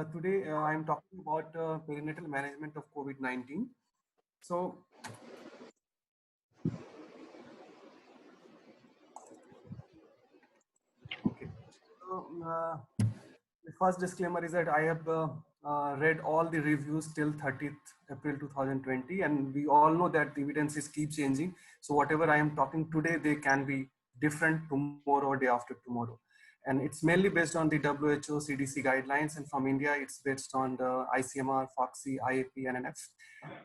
Today I am talking about perinatal management of COVID-19. So, okay. So, the first disclaimer is that I have read all the reviews till 30th April 2020, and we all know that the evidences keep changing. So, whatever I am talking today, they can be different tomorrow or day after tomorrow. And it's mainly based on the WHO, CDC guidelines, and from India, it's based on the ICMR, FOXI, IAP, NNF.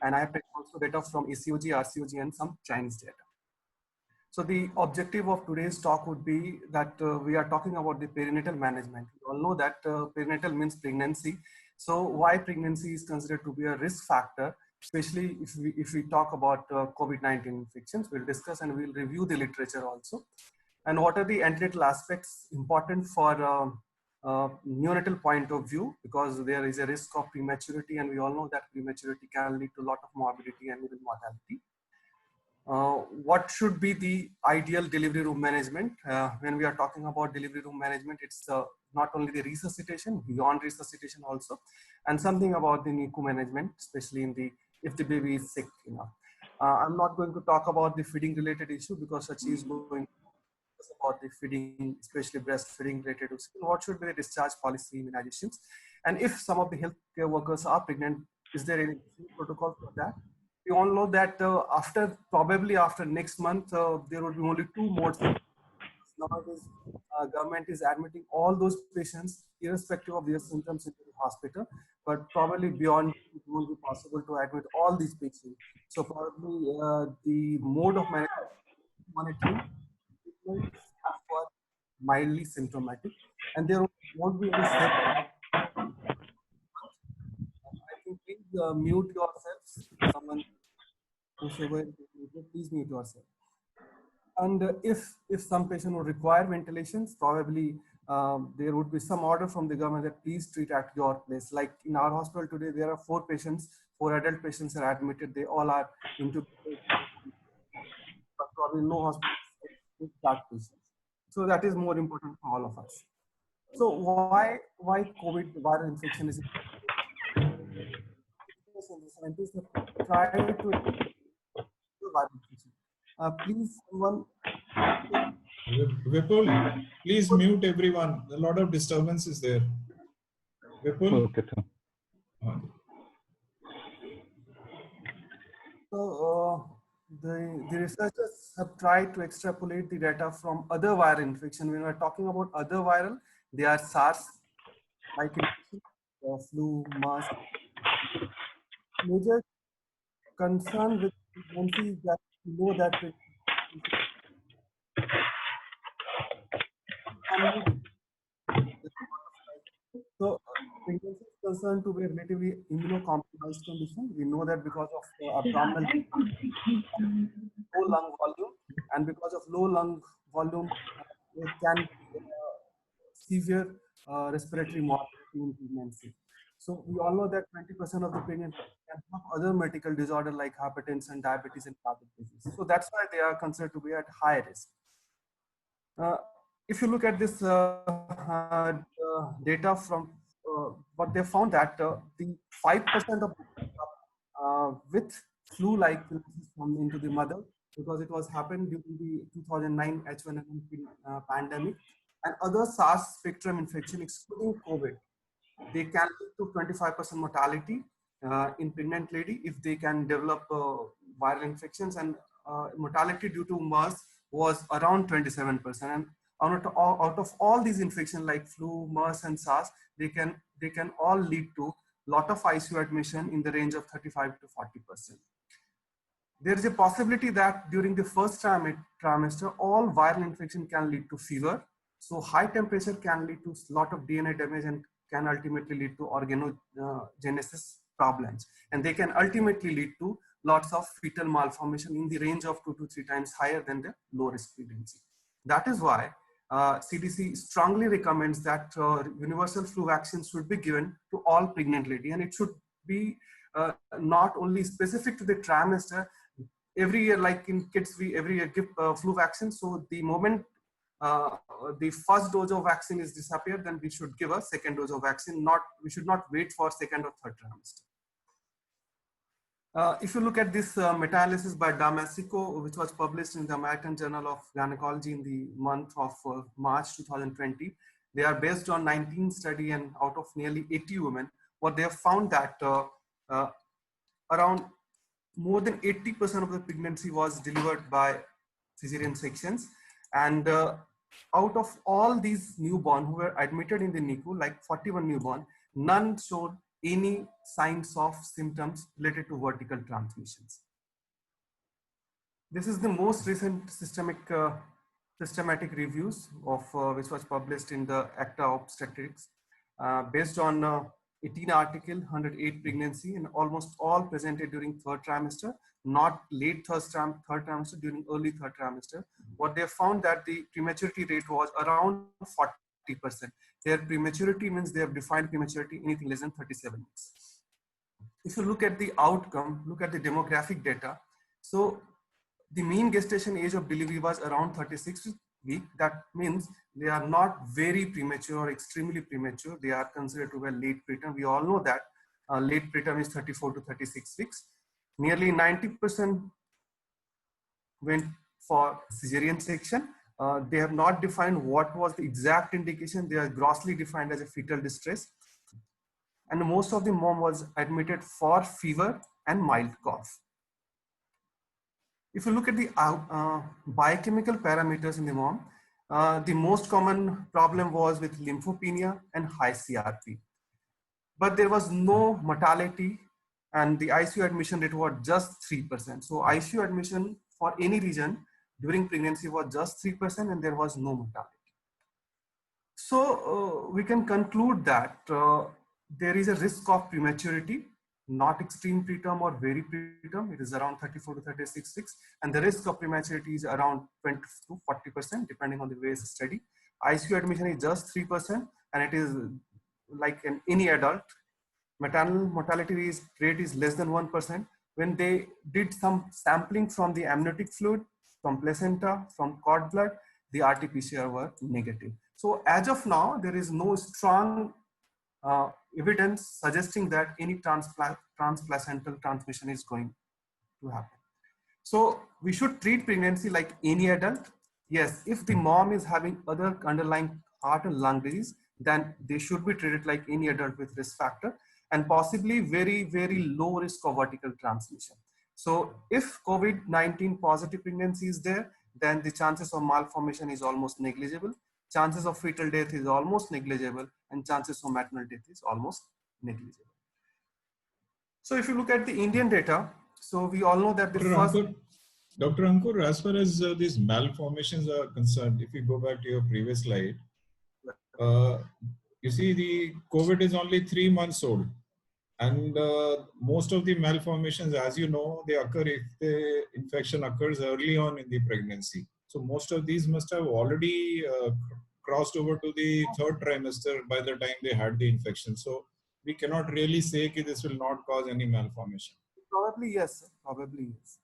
And I have taken also data from ECOG, RCOG, and some Chinese data. So the objective of today's talk would be that we are talking about the perinatal management. We all know that perinatal means pregnancy. So why pregnancy is considered to be a risk factor, especially if we talk about COVID-19 infections. We'll discuss and we'll review the literature also. And what are the antenatal aspects important for neonatal point of view, because there is a risk of prematurity, and we all know that prematurity can lead to a lot of morbidity and even mortality. What should be the ideal delivery room management? When we are talking about delivery room management, it's not only the resuscitation, beyond resuscitation also, and something about the NICU management, especially in the if the baby is sick enough. I'm not going to talk about the feeding related issue because Sachi is going to discuss about the feeding, especially breastfeeding related to skin. What should be the discharge policy, immunizations, and if some of the healthcare workers are pregnant, is there any protocol for that? We all know that probably after next month, there will be only two modes. Nowadays, government is admitting all those patients, irrespective of their symptoms, into the hospital. But probably beyond, it won't be possible to admit all these patients. So probably the mode of monitoring for mildly symptomatic, and there won't be any safe. I think please mute yourselves. Someone, whosoever, please mute yourself. And if some patient would require ventilations, probably there would be some order from the government that please treat at your place. Like in our hospital today, there are 4 patients, 4 adult patients are admitted. They all are into, but probably no hospital with that patients. So that is more important for all of us. So why COVID viral infection is? Scientists have tried to viral infection. Please, someone. Vipul, please mute everyone. A lot of disturbance is there. Vipul? Okay, sir. So the researchers have tried to extrapolate the data from other viral infection. When we're talking about other viral, they are SARS, like infection, flu, MERS. Major concern with pregnancy is that we know that so pregnancy is concerned to be a relatively immunocompromised condition. We know that because of abdominal low lung volume, and because of low lung volume, it can severe respiratory mortality in pregnancy. So we all know that 20% of the pregnant can have other medical disorder like hypertension, diabetes, and cardiac disease. So that's why they are considered to be at high risk. If you look at this data from what they found that the 5% of with flu-like illnesses come into the mother, because it was happened during the 2009 H1N1 pandemic, and other SARS spectrum infection excluding COVID, they can lead to 25% mortality in pregnant lady if they can develop viral infections, and mortality due to MERS was around 27%. And out of all these infections like flu, MERS, and SARS, they can all lead to lot of ICU admission in the range of 35 to 40%. There is a possibility that during the first trimester, all viral infection can lead to fever. So high temperature can lead to a lot of DNA damage and can ultimately lead to organogenesis problems. And they can ultimately lead to lots of fetal malformation in the range of 2 to 3 times higher than the low risk pregnancy. That is why CDC strongly recommends that universal flu vaccines should be given to all pregnant ladies, and it should be not only specific to the trimester. Every year, like in kids, we every year give flu vaccine. So the moment the first dose of vaccine is disappeared, then we should give a second dose of vaccine. We should not wait for second or third trimester. If you look at this meta-analysis by Damasio, which was published in the American Journal of Gynecology in the month of March 2020, they are based on 19 study, and out of nearly 80 women, what they have found that around more than 80% of the pregnancy was delivered by cesarean sections. And out of all these newborn who were admitted in the NICU, like 41 newborn, none showed any signs of symptoms related to vertical transmissions. This is the most recent systematic reviews of which was published in the ACTA Obstetrics, based on 18 article, 108 pregnancy, and almost all presented during third trimester, not late third trimester, during early third trimester. What they found that the prematurity rate was around 40%. Their prematurity means they have defined prematurity anything less than 37 weeks. If you look at the outcome, look at the demographic data. So the mean gestation age of delivery was around 36 weeks. That means they are not very premature or extremely premature. They are considered to be late preterm. We all know that late preterm is 34 to 36 weeks. Nearly 90% went for cesarean section. They have not defined what was the exact indication. They are grossly defined as a fetal distress. And most of the mom was admitted for fever and mild cough. If you look at the biochemical parameters in the mom, the most common problem was with lymphopenia and high CRP. But there was no mortality, and the ICU admission rate was just 3%. So ICU admission for any region during pregnancy was just 3%, and there was no mortality. So we can conclude that there is a risk of prematurity, not extreme preterm or very preterm. It is around 34 to 36 weeks, and the risk of prematurity is around 20 to 40%, depending on the various study. ICU admission is just 3%, and it is like in any adult. Maternal mortality rate is less than 1%. When they did some sampling from the amniotic fluid, from placenta, from cord blood, the RT-PCR were negative. So as of now, there is no strong evidence suggesting that any transplacental transmission is going to happen. So we should treat pregnancy like any adult. Yes, if the mom is having other underlying heart and lung disease, then they should be treated like any adult with risk factor, and possibly very, very low risk of vertical transmission. So if COVID-19 positive pregnancy is there, then the chances of malformation is almost negligible. Chances of fetal death is almost negligible, and chances of maternal death is almost negligible. So if you look at the Indian data, so we all know that the Dr. Ankur, as far as these malformations are concerned, if you go back to your previous slide, you see the COVID is only 3 months old, and most of the malformations, as you know, they occur if the infection occurs early on in the pregnancy. So most of these must have already crossed over to the third trimester by the time they had the infection. So we cannot really say that this will not cause any malformation. Probably yes, probably yes.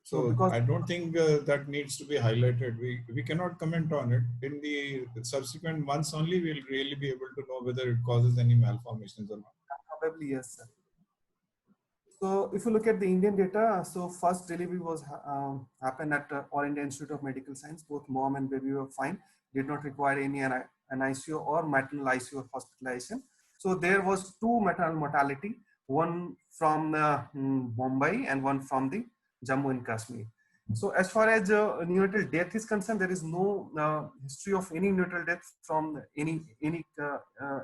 So because I don't think that needs to be highlighted. We cannot comment on it. In the subsequent months only, we'll really be able to know whether it causes any malformations or not. Probably yes, sir. So if you look at the Indian data, so first delivery was happened at All India Institute of Medical Science. Both mom and baby were fine. Did not require any an ICU or maternal ICU hospitalization. So there was 2 maternal mortality, one from Mumbai and one from the Jammu and Kashmir. So as far as neonatal death is concerned, there is no history of any neonatal death from any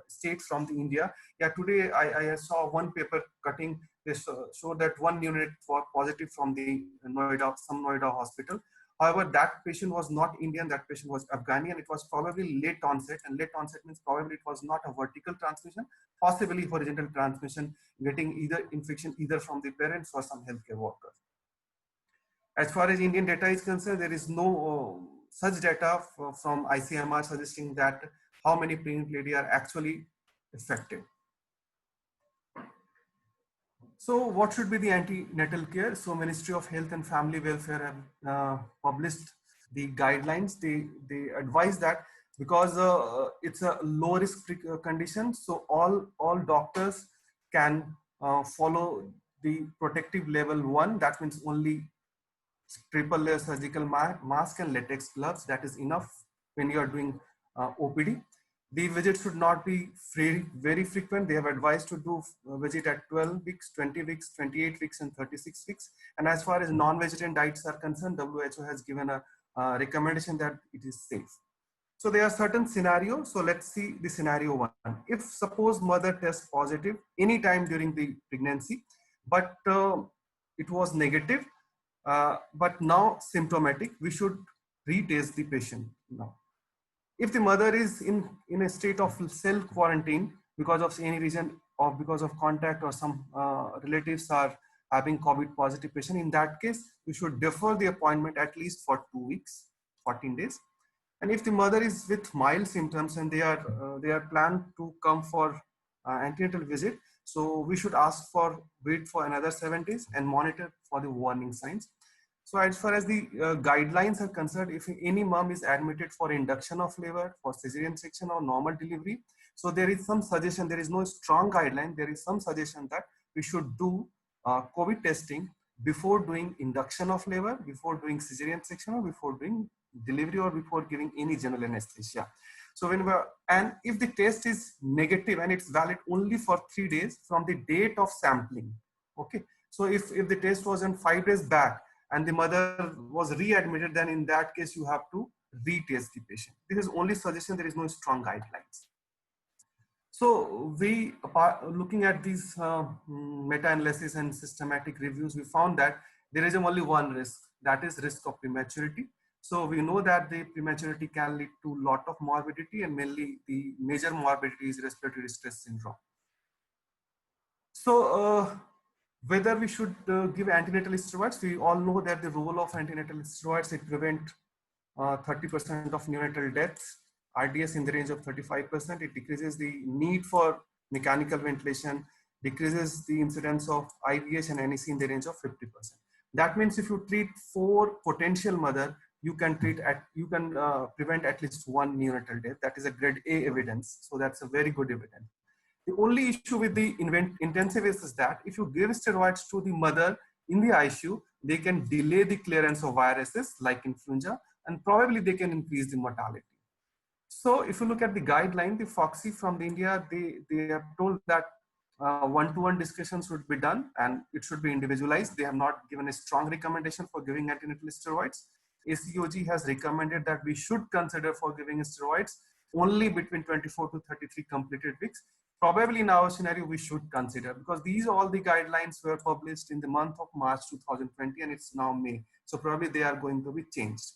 state from the India. Yeah, today I saw one paper cutting. They showed that one neonate was positive from the some Noida hospital. However, that patient was not Indian. That patient was Afghani, and it was probably late onset. And late onset means probably it was not a vertical transmission, possibly horizontal transmission, getting either infection either from the parents or some healthcare workers. As far as Indian data is concerned, there is no such data from ICMR suggesting that how many pregnant ladies are actually affected. So what should be the antenatal care? So Ministry of Health and Family Welfare have published the guidelines, they advise that because it's a low risk condition, so all doctors can follow the protective level 1. That means only triple layer surgical mask and latex gloves. That is enough when you are doing OPD. The visit should not be very frequent. They have advised to do visit at 12 weeks, 20 weeks, 28 weeks, and 36 weeks. And as far as non-vegetarian diets are concerned, WHO has given a recommendation that it is safe. So there are certain scenarios. So let's see the scenario 1. If suppose mother tests positive anytime during the pregnancy, but it was negative, but now symptomatic, we should retest the patient now. If the mother is in a state of self quarantine because of any reason, or because of contact, or some relatives are having COVID positive patient, in that case, we should defer the appointment at least for 2 weeks, 14 days. And if the mother is with mild symptoms and they are planned to come for antenatal visit, so we should ask for wait for another 7 days and monitor for the warning signs. So as far as the guidelines are concerned, if any mom is admitted for induction of labor, for cesarean section or normal delivery, so there is some suggestion, there is no strong guideline, there is some suggestion that we should do COVID testing before doing induction of labor, before doing cesarean section, or before doing delivery, or before giving any general anesthesia. So and if the test is negative and it's valid only for 3 days from the date of sampling, okay. So if the test was in 5 days back and the mother was readmitted, then in that case you have to retest the patient. This is only suggestion, there is no strong guidelines. So we, looking at these meta-analysis and systematic reviews, we found that there is only one risk, that is risk of prematurity. So we know that the prematurity can lead to a lot of morbidity, and mainly the major morbidity is respiratory distress syndrome. So whether we should give antenatal steroids, we all know that the role of antenatal steroids, it prevent 30% of neonatal deaths, RDS in the range of 35%. It decreases the need for mechanical ventilation, decreases the incidence of IVH and NEC in the range of 50%. That means if you treat 4 potential mother, you can prevent at least 1 neonatal death. That is a grade A evidence. So that's a very good evidence. The only issue with the intensivists is that if you give steroids to the mother in the ICU, they can delay the clearance of viruses like influenza, and probably they can increase the mortality. So if you look at the guideline, the FOXI from India, they have told that one-to-one discussions should be done and it should be individualized. They have not given a strong recommendation for giving antenatal steroids. ACOG has recommended that we should consider for giving steroids only between 24 to 33 completed weeks. Probably in our scenario, we should consider, because these all the guidelines were published in the month of March 2020 and it's now May. So probably they are going to be changed.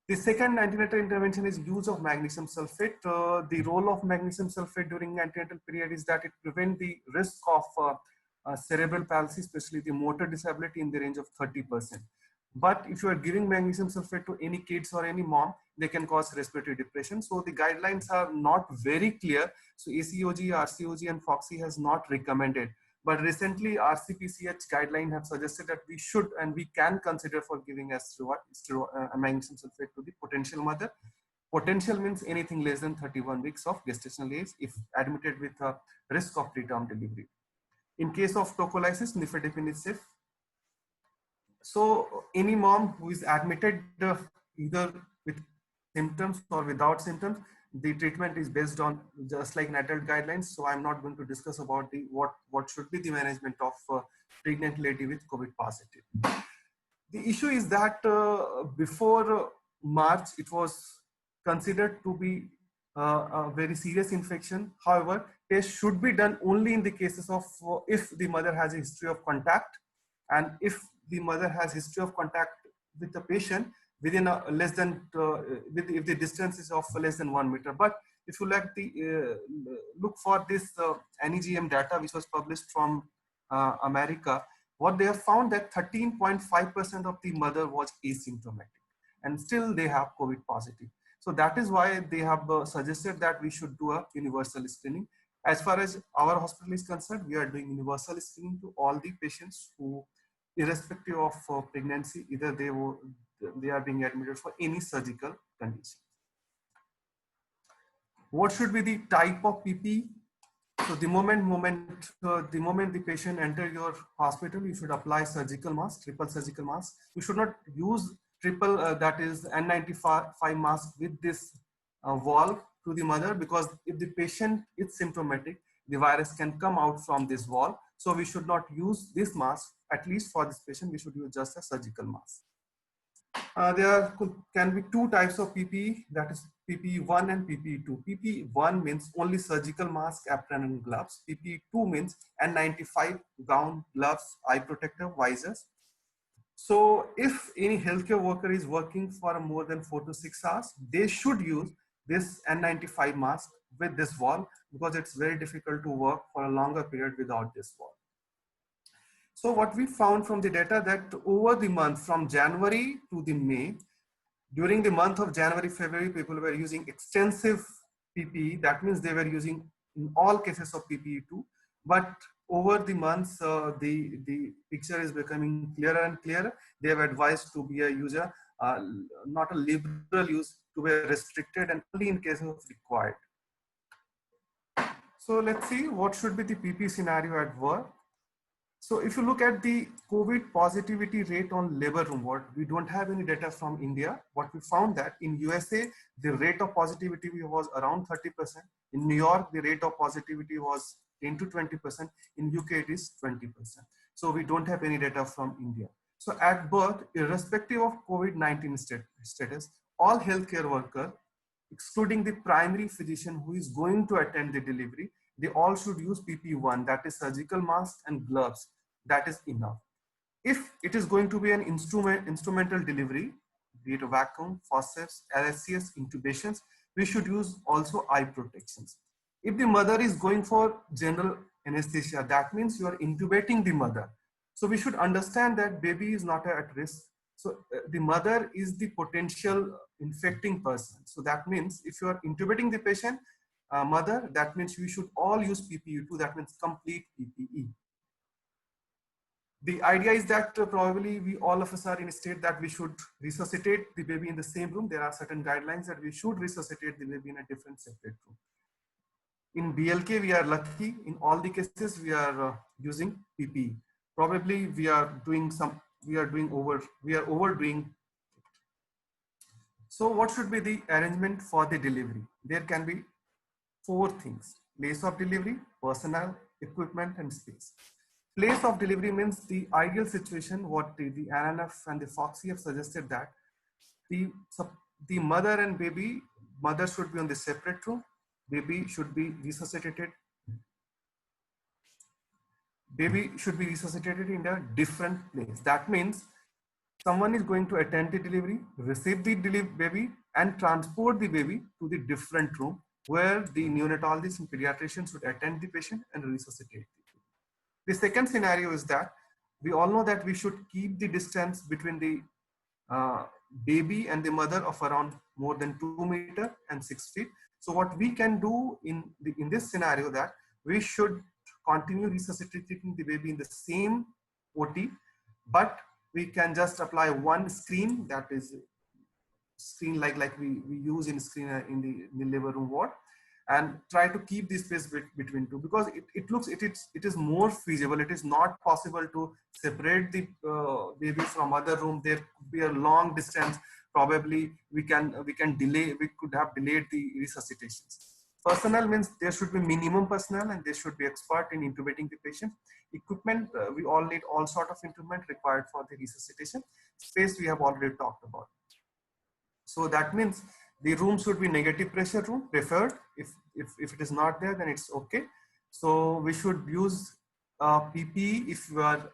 The second antenatal intervention is use of magnesium sulfate. The role of magnesium sulfate during antenatal period is that it prevents the risk of cerebral palsy, especially the motor disability, in the range of 30%. But if you are giving magnesium sulfate to any kids or any mom, they can cause respiratory depression. So the guidelines are not very clear. So ACOG, RCOG and FOXI has not recommended. But recently RCPCH guideline have suggested that we should and we can consider for giving a magnesium sulfate to the potential mother. Potential means anything less than 31 weeks of gestational age if admitted with a risk of preterm delivery. In case of tocolysis, nifedipine is safe. So any mom who is admitted either with symptoms or without symptoms, the treatment is based on just like natal guidelines. So I'm not going to discuss about the what should be the management of pregnant lady with COVID positive. The issue is that before March, it was considered to be a very serious infection. However, tests should be done only in the cases of if the mother has a history of contact, and if the mother has history of contact with the patient within a less than if the distance is of less than 1 meter. But if you like the look for this NEGM data which was published from America, what they have found that 13.5% of the mother was asymptomatic and still they have COVID positive. So that is why they have suggested that we should do a universal screening. As far as our hospital is concerned, we are doing universal screening to all the patients who, irrespective of pregnancy, either they are being admitted for any surgical condition. What should be the type of PPE? So the moment the patient enter your hospital, you should apply surgical mask, triple surgical mask. You should not use triple, that is N95 mask with this valve to the mother, because if the patient is symptomatic, the virus can come out from this valve. So we should not use this mask. At least for this patient, we should use just a surgical mask. There can be two types of PPE, that is PPE1 and PPE2. PPE1 means only surgical mask, apron and gloves. PPE2 means N95 gown, gloves, eye protector, visors. So if any healthcare worker is working for more than 4 to 6 hours, they should use this N95 mask with this valve, because it's very difficult to work for a longer period without this valve. So what we found from the data, that over the month from January to the May, during the month of January, February, people were using extensive PPE. That means they were using in all cases of PPE2. But over the months, the picture is becoming clearer and clearer. They have advised to be a user, not a liberal use, to be restricted and only in cases of required. So let's see what should be the PPE scenario at work. So if you look at the COVID positivity rate on labor room ward, we don't have any data from India. What we found that in USA, the rate of positivity was around 30%. In New York, the rate of positivity was 10 to 20%. In UK, it is 20%. So we don't have any data from India. So at birth, irrespective of COVID-19 status, all healthcare workers, excluding the primary physician who is going to attend the delivery, they all should use PPE1, that is surgical mask and gloves. That is enough. If it is going to be an instrumental delivery, be it a vacuum, forceps, LSCS, intubations, we should use also eye protections. If the mother is going for general anesthesia, that means you are intubating the mother. So we should understand that baby is not at risk. So the mother is the potential infecting person. So that means if you are intubating the patient, mother, that means we should all use PPE2, that means complete PPE. The idea is that probably we all of us are in a state that we should resuscitate the baby in the same room. There are certain guidelines that we should resuscitate the baby in a different separate room. In BLK, we are lucky. In all the cases, we are using PPE. Probably we are overdoing. So what should be the arrangement for the delivery? There can be 4 things: place of delivery, personnel, equipment, and space. Place of delivery means the ideal situation. What the NNF and the FOXI have suggested, that the mother and baby, mother should be on the separate room, baby should be resuscitated. Baby should be resuscitated in a different place. That means someone is going to attend the delivery, receive the baby, and transport the baby to the different room where the neonatologist and pediatrician should attend the patient and resuscitate. The second scenario is that we all know that we should keep the distance between the baby and the mother of around more than 2 meters and 6 feet. So what we can do in this scenario, that we should continue resuscitating the baby in the same OT, but we can just apply one screen, that is screen like we use in screen in the labor room ward, and try to keep this space between two, because it is more feasible. It is not possible to separate the baby from other room. There could be a long distance. Probably we could have delayed the resuscitations. Personnel means there should be minimum personnel and they should be expert in intubating the patient. Equipment, we all need all sort of equipment required for the resuscitation. Space we have already talked about. So that means the room should be negative pressure room preferred. If it is not there, then it's okay. So we should use PPE if you are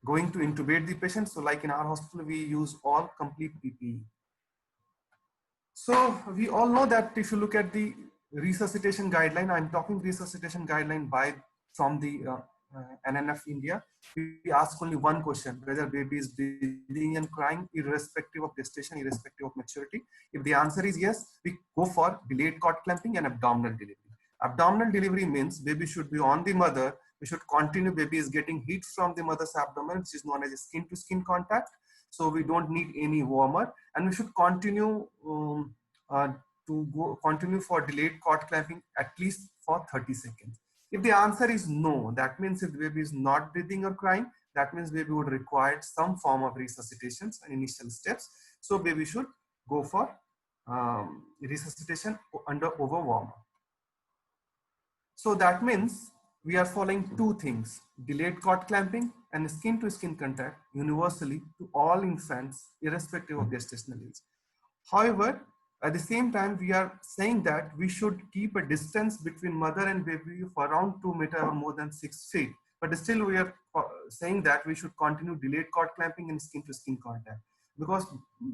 going to intubate the patient. So like in our hospital, we use all complete PPE. So we all know that if you look at the resuscitation guideline, I'm talking resuscitation guideline from the NNF India, we ask only one question: whether baby is breathing and crying, irrespective of gestation, irrespective of maturity. If the answer is yes, we go for delayed cord clamping and abdominal delivery. Abdominal delivery means baby should be on the mother. We should continue. Baby is getting heat from the mother's abdomen, which is known as a skin-to-skin contact. So we don't need any warmer, and we should continue continue for delayed cord clamping at least for 30 seconds. If the answer is no, that means if the baby is not breathing or crying, that means baby would require some form of resuscitations and initial steps. So baby should go for resuscitation under over warmer. So that means we are following two things: delayed cord clamping and skin to skin contact universally to all infants irrespective of gestational age. However, at the same time, we are saying that we should keep a distance between mother and baby for around 2 meters or more than 6 feet. But still, we are saying that we should continue delayed cord clamping and skin to skin contact, because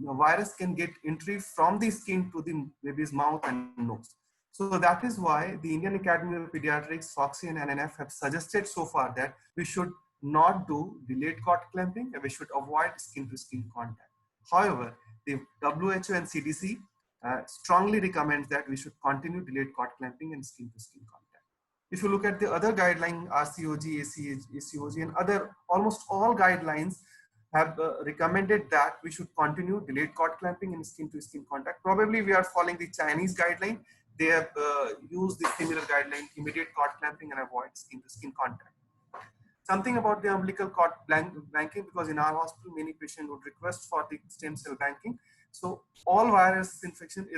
the virus can get entry from the skin to the baby's mouth and nose. So that is why the Indian Academy of Pediatrics, FOXI and NNF have suggested so far that we should not do delayed cord clamping and we should avoid skin to skin contact. However, the WHO and CDC strongly recommends that we should continue delayed cord clamping and skin to skin contact. If you look at the other guideline, RCOG, ACOG and other, almost all guidelines have recommended that we should continue delayed cord clamping and skin to skin contact. Probably we are following the Chinese guideline. They have used the similar guideline, immediate cord clamping and avoid skin to skin contact. Something about the umbilical cord banking, because in our hospital, many patients would request for the stem cell banking. So all virus infection,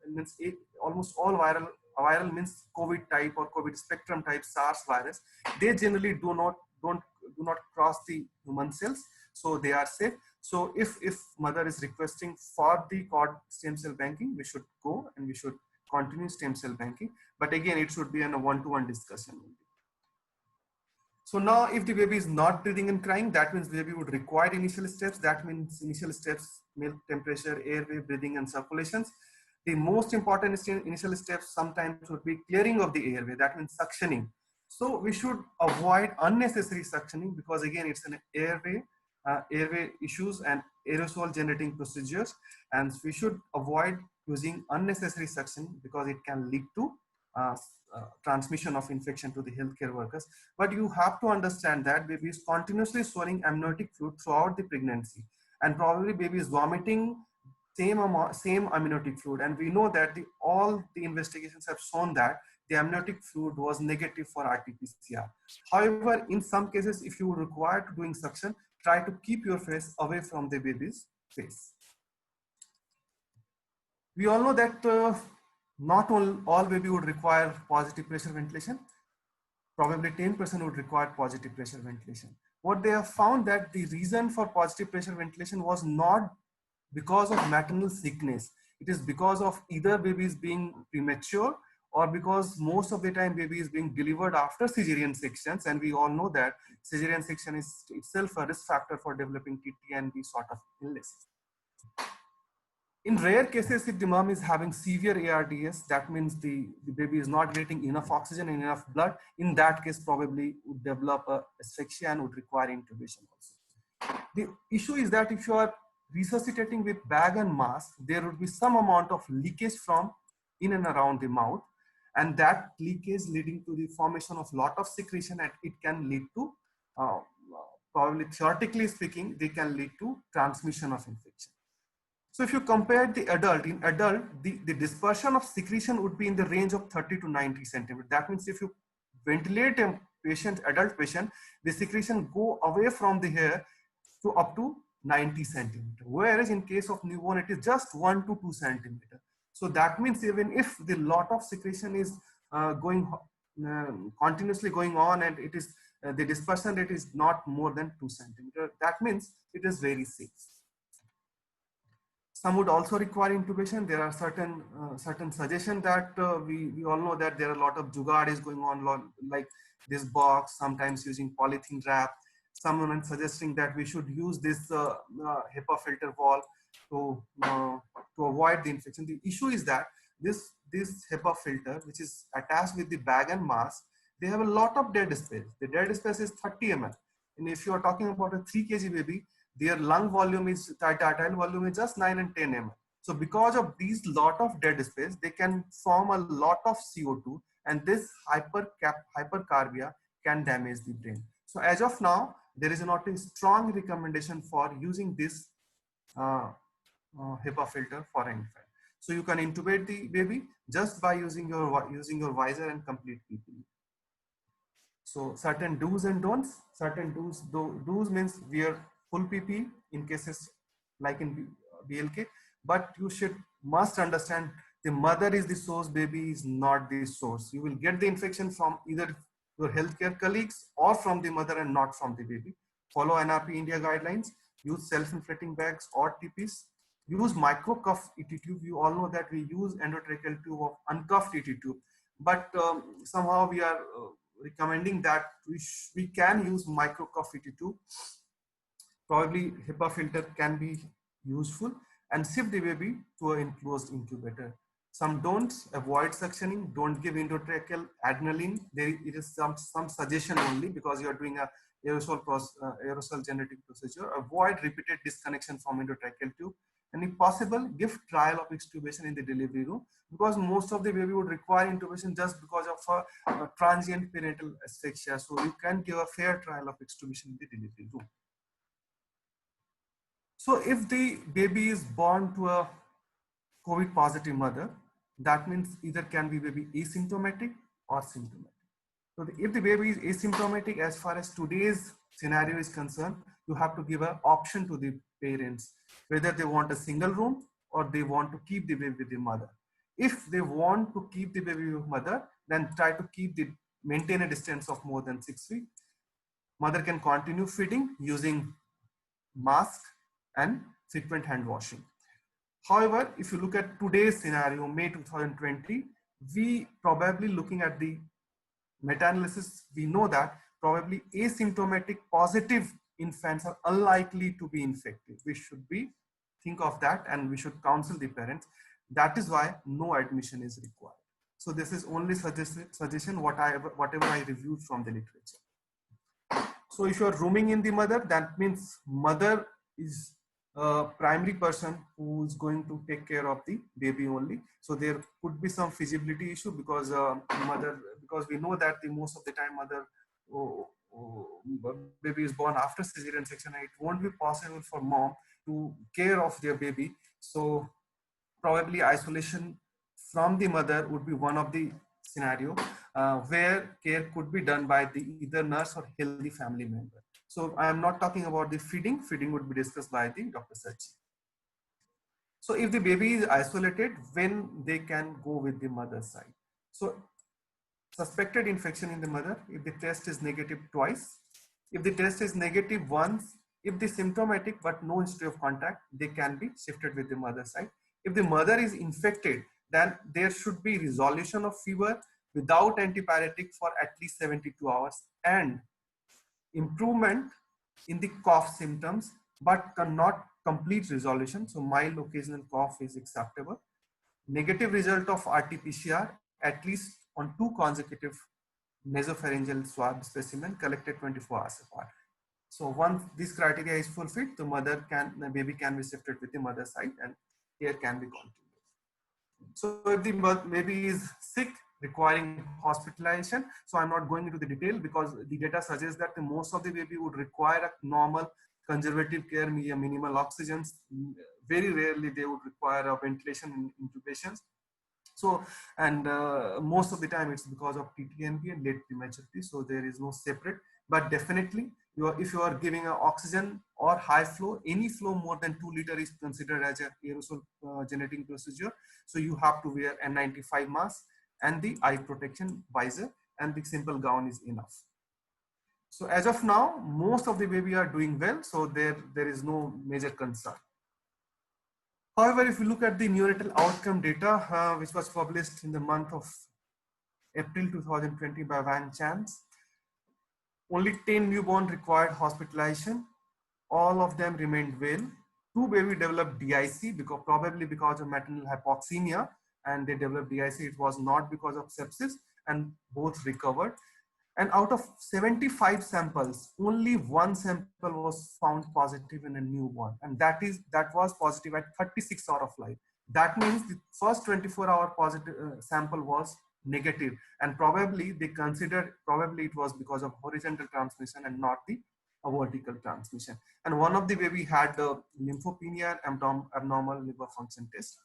means almost all viral means COVID type or COVID spectrum type SARS virus, they generally do not cross the human cells, so they are safe. So if mother is requesting for the cord stem cell banking, we should go and we should continue stem cell banking. But again, it should be in a one-to-one discussion. So now if the baby is not breathing and crying, that means the baby would require initial steps. That means initial steps: milk temperature, airway, breathing and circulations. The most important initial steps sometimes would be clearing of the airway. That means suctioning. So we should avoid unnecessary suctioning, because again, it's an airway issues and aerosol generating procedures. And we should avoid using unnecessary suction because it can lead to transmission of infection to the healthcare workers. But you have to understand that baby is continuously swallowing amniotic fluid throughout the pregnancy, and probably baby is vomiting same amniotic fluid. And we know that all the investigations have shown that the amniotic fluid was negative for RT-PCR. However, in some cases, if you require doing suction, try to keep your face away from the baby's face. We all know that not all baby would require positive pressure ventilation. Probably 10% would require positive pressure ventilation. What they have found that the reason for positive pressure ventilation was not because of maternal sickness. It is because of either baby is being premature, or because most of the time baby is being delivered after cesarean sections. And we all know that cesarean section is itself a risk factor for developing TT and these sort of illnesses. In rare cases, if the mom is having severe ARDS, that means the baby is not getting enough oxygen and enough blood. In that case, probably would develop asphyxia and would require intubation also. The issue is that if you are resuscitating with bag and mask, there would be some amount of leakage from in and around the mouth, and that leakage leading to the formation of lot of secretion, and it can lead to, probably theoretically speaking, they can lead to transmission of infection. So if you compare the adult, in adult, the dispersion of secretion would be in the range of 30 to 90 centimeters. That means if you ventilate a patient, adult patient, the secretion go away from the hair to up to 90 centimeters. Whereas in case of newborn, it is just 1 to 2 centimeters. So that means even if the lot of secretion is continuously going on, and it is the dispersion rate is not more than 2 centimeters, that means it is very safe. Some would also require intubation. There are certain suggestions that we all know that there are a lot of jugaad is going on, like this box, sometimes using polythene wrap. Someone is suggesting that we should use this HEPA filter valve to avoid the infection. The issue is that this HEPA filter, which is attached with the bag and mask, they have a lot of dead space. The dead space is 30 ml. And if you are talking about a 3 kg baby, their lung volume is, tidal volume is just 9 and 10 ml. So because of these lot of dead space, they can form a lot of CO2, and this hypercarbia can damage the brain. So as of now, there is not a strong recommendation for using this HEPA filter for an infant. So you can intubate the baby just by using your visor and complete PPE. So certain do's and don'ts. Certain do's means wear full PPE in cases like in BLK, but you must understand the mother is the source, baby is not the source. You will get the infection from either your healthcare colleagues or from the mother and not from the baby. Follow NRP India guidelines. Use self-inflating bags or TPs. Use micro-cuff ET tube. You all know that we use endotracheal tube of uncuffed ET tube, but somehow we are recommending that we can use micro-cuff ET tube. Probably HEPA filter can be useful, and shift the baby to an enclosed incubator. Some don'ts: avoid suctioning, don't give endotracheal adrenaline. It is some suggestion only because you are doing a aerosol generating procedure. Avoid repeated disconnection from endotracheal tube. And if possible, give trial of extubation in the delivery room, because most of the baby would require intubation just because of a transient perinatal asphyxia. So you can give a fair trial of extubation in the delivery room. So if the baby is born to a COVID positive mother, that means either can be baby asymptomatic or symptomatic. So if the baby is asymptomatic, as far as today's scenario is concerned, you have to give an option to the parents, whether they want a single room or they want to keep the baby with the mother. If they want to keep the baby with mother, then try to maintain a distance of more than 6 feet. Mother can continue feeding using mask and frequent hand washing. However, if you look at today's scenario, May 2020, we probably looking at the meta-analysis, we know that probably asymptomatic positive infants are unlikely to be infected. We should think of that, and we should counsel the parents. That is why no admission is required. So this is only suggestion whatever I reviewed from the literature. So if you are rooming in the mother, that means mother is a primary person who is going to take care of the baby only. So there could be some feasibility issue because because we know that most of the time mother baby is born after cesarean section, and it won't be possible for mom to care of their baby. So probably isolation from the mother would be one of the scenario where care could be done by either nurse or healthy family member. So I am not talking about the feeding. Feeding would be discussed by the Dr. Sachi. So if the baby is isolated, when they can go with the mother's side. So suspected infection in the mother, if the test is negative twice, if the test is negative once, if the symptomatic but no history of contact, they can be shifted with the mother's side. If the mother is infected, then there should be resolution of fever without antipyretic for at least 72 hours and improvement in the cough symptoms, but not complete resolution. So mild occasional cough is acceptable. Negative result of RT-PCR at least on 2 consecutive nasopharyngeal swab specimen collected 24 hours apart. So once this criteria is fulfilled, the baby can be shifted with the mother side and care can be continued. So if the baby is sick, requiring hospitalization, so I'm not going into the detail because the data suggests that most of the baby would require a normal conservative care, minimal oxygens. Very rarely they would require a ventilation and intubations. So, and most of the time it's because of TTNP and late prematurity. So there is no separate, but definitely if you are giving an oxygen or high flow, any flow more than 2 liters is considered as an aerosol generating procedure. So you have to wear N95 mask and the eye protection visor, and the simple gown is enough. So as of now, most of the baby are doing well. So there is no major concern. However, if you look at the neonatal outcome data, which was published in the month of April 2020 by Van Chance, only 10 newborn required hospitalization. All of them remained well. 2 baby developed DIC probably because of maternal hypoxemia, and they developed DIC. It was not because of sepsis, and both recovered. And out of 75 samples, only 1 sample was found positive in a newborn, and that was positive at 36 hours of life. That means the first 24-hour positive sample was negative, and probably they considered it was because of horizontal transmission and not the a vertical transmission. And one of the baby had lymphopenia and abnormal liver function test.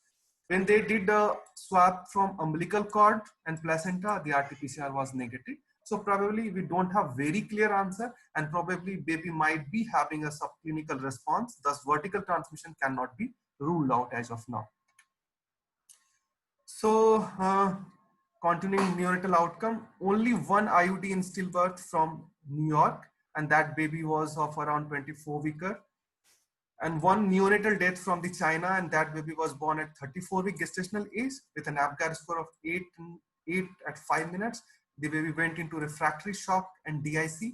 When they did a swab from umbilical cord and placenta, the RT-PCR was negative. So probably we don't have very clear answer, and probably baby might be having a subclinical response. Thus vertical transmission cannot be ruled out as of now. So continuing neonatal outcome, only one IUD in stillbirth from New York, and that baby was of around 24-weeker. And one neonatal death from the China, and that baby was born at 34-week gestational age with an APGAR score of 8 at 5 minutes. The baby went into refractory shock and DIC,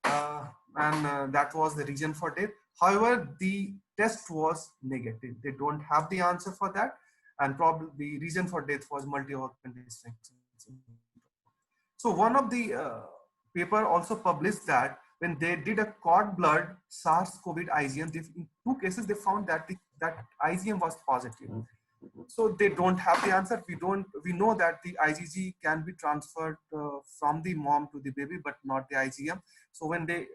and that was the reason for death. However, the test was negative. They don't have the answer for that, and probably the reason for death was multi-organ dysfunction. So one of the paper also published that when they did a cord blood SARS-CoV IgM, in 2 cases they found that that IgM was positive. So they don't have the answer. We know that the IgG can be transferred from the mom to the baby, but not the IgM. So when they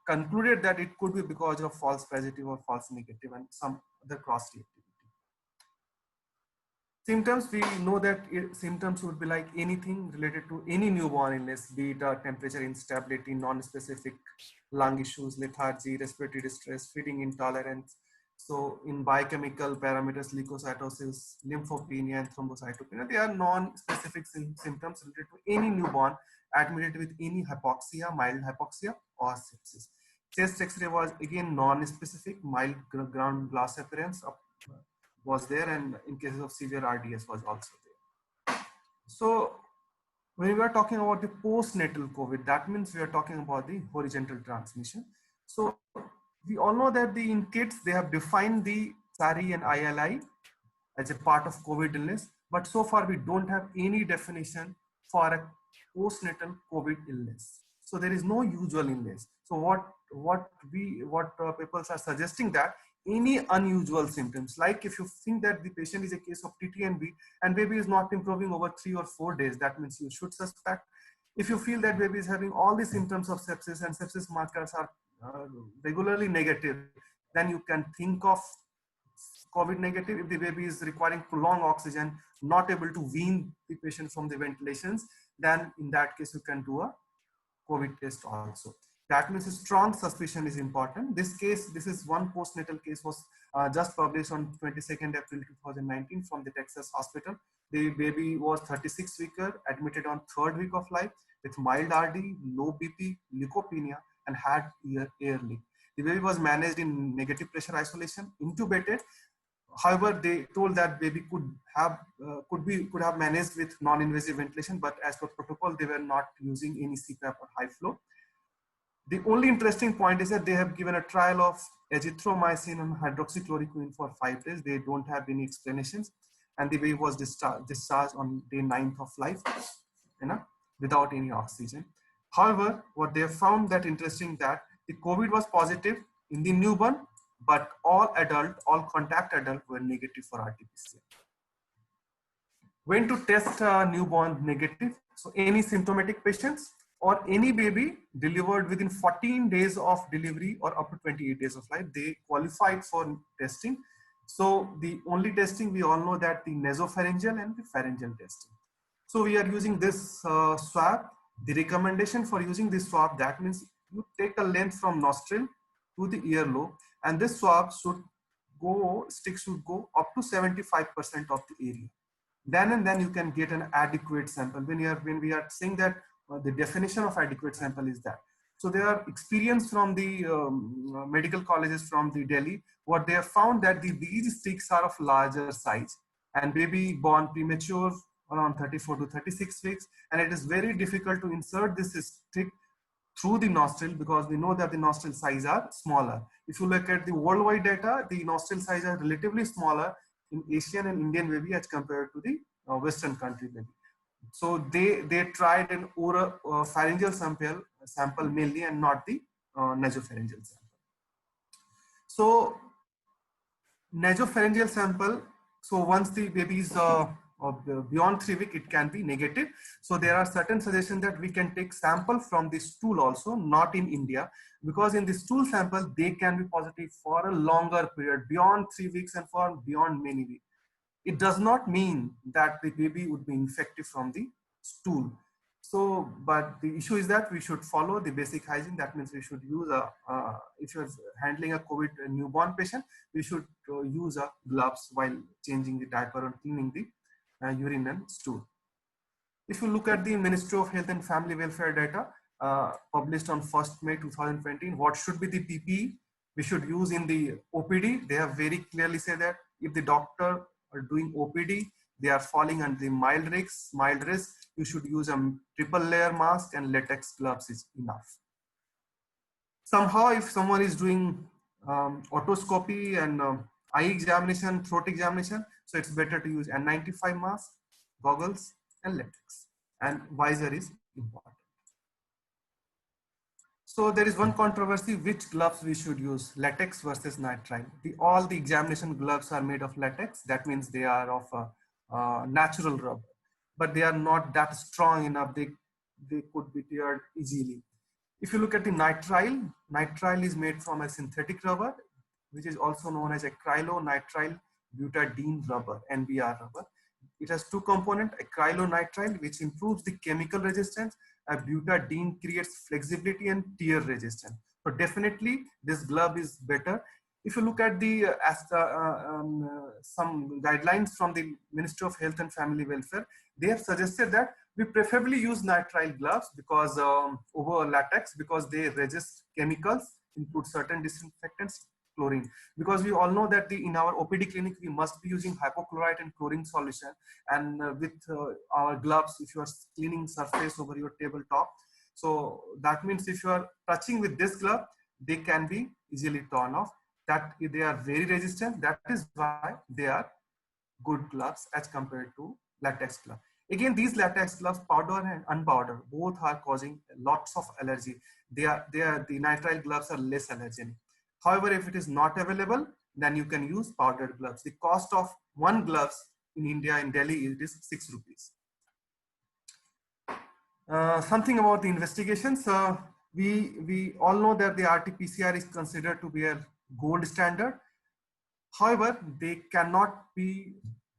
concluded that it could be because of false positive or false negative and some other cross reactivity. Symptoms, we know that symptoms would be like anything related to any newborn illness, be it temperature instability, non-specific lung issues, lethargy, respiratory distress, feeding intolerance. So in biochemical parameters, leukocytosis, lymphopenia, and thrombocytopenia, they are non-specific symptoms related to any newborn admitted with any hypoxia, mild hypoxia, or sepsis. Chest X-ray was again non-specific, mild ground glass appearance was there, and in cases of severe RDS was also there. So when we are talking about the postnatal COVID, that means we are talking about the horizontal transmission. So we all know that in kids, they have defined the SARI and ILI as a part of COVID illness, but so far we don't have any definition for a postnatal COVID illness. So there is no usual illness. So what people are suggesting that any unusual symptoms, like if you think that the patient is a case of TTNB and baby is not improving over 3 or 4 days, that means you should suspect. If you feel that baby is having all the symptoms of sepsis and sepsis markers are regularly negative, then you can think of COVID negative. If the baby is requiring prolonged oxygen, not able to wean the patient from the ventilations, then in that case you can do a COVID test also. That means a strong suspicion is important. This is one postnatal case was just published on 22nd April 2019 from the Texas hospital. The baby was 36-weeker, admitted on 3rd week of life with mild RD, low BP, leukopenia, and had air leak. The baby was managed in negative pressure isolation, intubated. However, they told that baby could have managed with non-invasive ventilation, but as per protocol, they were not using any CPAP or high flow. The only interesting point is that they have given a trial of azithromycin and hydroxychloroquine for 5 days. They don't have any explanations, and the baby was discharged on day 9th of life, without any oxygen. However, what they have found that interesting that the COVID was positive in the newborn, but all contact adult were negative for RT-PCR. When to test newborn negative? So any symptomatic patients or any baby delivered within 14 days of delivery or up to 28 days of life, they qualified for testing. So the only testing we all know that the nasopharyngeal and the pharyngeal testing. So we are using this swab. The recommendation for using this swab, that means you take a length from nostril to the earlobe, and this swab stick should go up to 75% of the area. Then you can get an adequate sample. When we are saying that the definition of adequate sample is that. So there are experience from the medical colleges from the Delhi. What they have found that these sticks are of larger size, and baby born premature around 34 to 36 weeks, and it is very difficult to insert this stick through the nostril because we know that the nostril size are smaller. If you look at the worldwide data, the nostril size are relatively smaller in Asian and Indian baby as compared to the Western country baby. So they tried an oral pharyngeal sample mainly, and not the nasopharyngeal sample. So nasopharyngeal sample. So once the baby is beyond 3 weeks, it can be negative. So there are certain suggestions that we can take sample from the stool also, not in India, because in the stool sample, they can be positive for a longer period, beyond 3 weeks and for beyond many weeks. It does not mean that the baby would be infected from the stool. So, but the issue is that we should follow the basic hygiene. That means we should use if you're handling a COVID newborn patient, we should use gloves while changing the diaper and cleaning the urine and stool. If you look at the Ministry of Health and Family Welfare data published on 1st May 2020, what should be the PPE we should use in the OPD? They have very clearly said that if the doctor are doing OPD, they are falling under the mild risk, you should use a triple layer mask and latex gloves is enough. Somehow, if someone is doing otoscopy and eye examination, throat examination, so it's better to use N95 mask, goggles, and latex. And visor is important. So there is one controversy, which gloves we should use, latex versus nitrile. All the examination gloves are made of latex. That means they are of a natural rubber, but they are not that strong enough. They could be teared easily. If you look at the nitrile is made from a synthetic rubber, which is also known as acrylonitrile butadiene rubber, NBR rubber. It has two components, acrylonitrile, which improves the chemical resistance, and butadiene creates flexibility and tear resistance. So definitely this glove is better. If you look at the some guidelines from the Ministry of Health and Family Welfare, they have suggested that we preferably use nitrile gloves because over latex, because they resist chemicals, include certain disinfectants, chlorine, because we all know that in our OPD clinic we must be using hypochlorite and chlorine solution, and with our gloves, if you are cleaning surface over your tabletop, so that means if you are touching with this glove, they can be easily torn off. That they are very resistant. That is why they are good gloves as compared to latex glove. Again, these latex gloves, powder and unpowdered, both are causing lots of allergy. The nitrile gloves are less allergenic. However, if it is not available, then you can use powdered gloves. The cost of one gloves in India, in Delhi, it is 6 rupees. Something about the investigations. We all know that the RT-PCR is considered to be a gold standard. However, they cannot be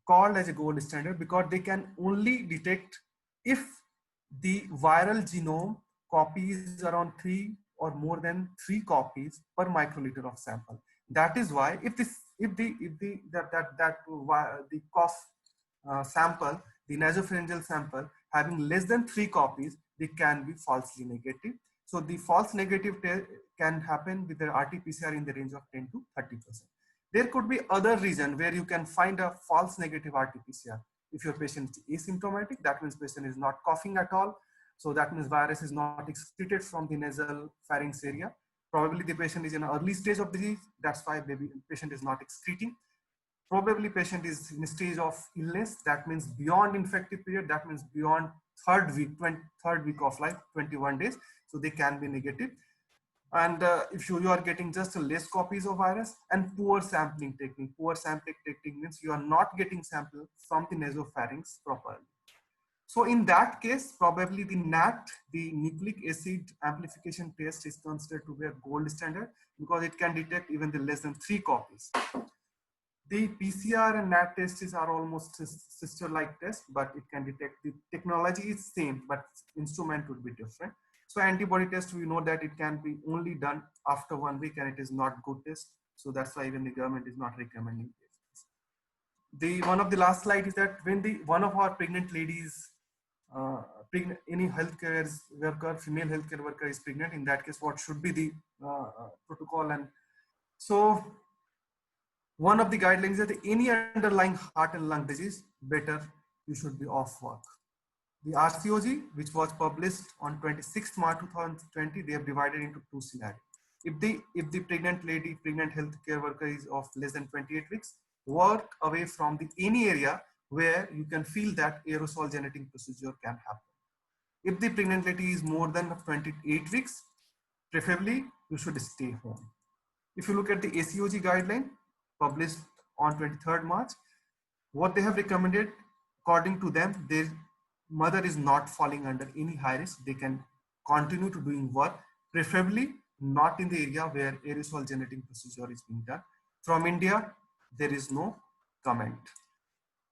called as a gold standard because they can only detect if the viral genome copies around 3 or more than 3 copies per microliter of sample. That is why if the cough sample, the nasopharyngeal sample having less than 3 copies, they can be falsely negative. So the false negative can happen with the RT-PCR in the range of 10 to 30%. There could be other reason where you can find a false negative RT-PCR. If your patient is asymptomatic, that means patient is not coughing at all. So that means virus is not excreted from the nasal pharynx area. Probably the patient is in an early stage of disease. That's why patient is not excreting. Probably patient is in a stage of illness. That means beyond infective period. That means beyond third week of life, 21 days. So they can be negative. And if you are getting just less copies of virus, and poor sampling technique. Poor sampling technique means you are not getting sample from the nasopharynx properly. So in that case, probably the NAT, the nucleic acid amplification test, is considered to be a gold standard because it can detect even the less than 3 copies. The PCR and NAT tests are almost sister-like tests, but it can detect. The technology is same, but instrument would be different. So antibody test, we know that it can be only done after 1 week, and it is not good test. So that's why even the government is not recommending this. One of the last slide is that when one of our pregnant ladies, any healthcare worker, female healthcare worker is pregnant, in that case, what should be the protocol? And so one of the guidelines is that any underlying heart and lung disease, better you should be off work. The RCOG, which was published on 26th March 2020, they have divided into 2 scenarios. If the pregnant healthcare worker is of less than 28 weeks, work away from any area where you can feel that aerosol genetic procedure can happen. If the pregnant lady is more than 28 weeks, preferably you should stay home. If you look at the ACOG guideline published on 23rd March, what they have recommended, according to them, their mother is not falling under any high risk. They can continue to doing work, preferably not in the area where aerosol generating procedure is being done. From India, there is no comment.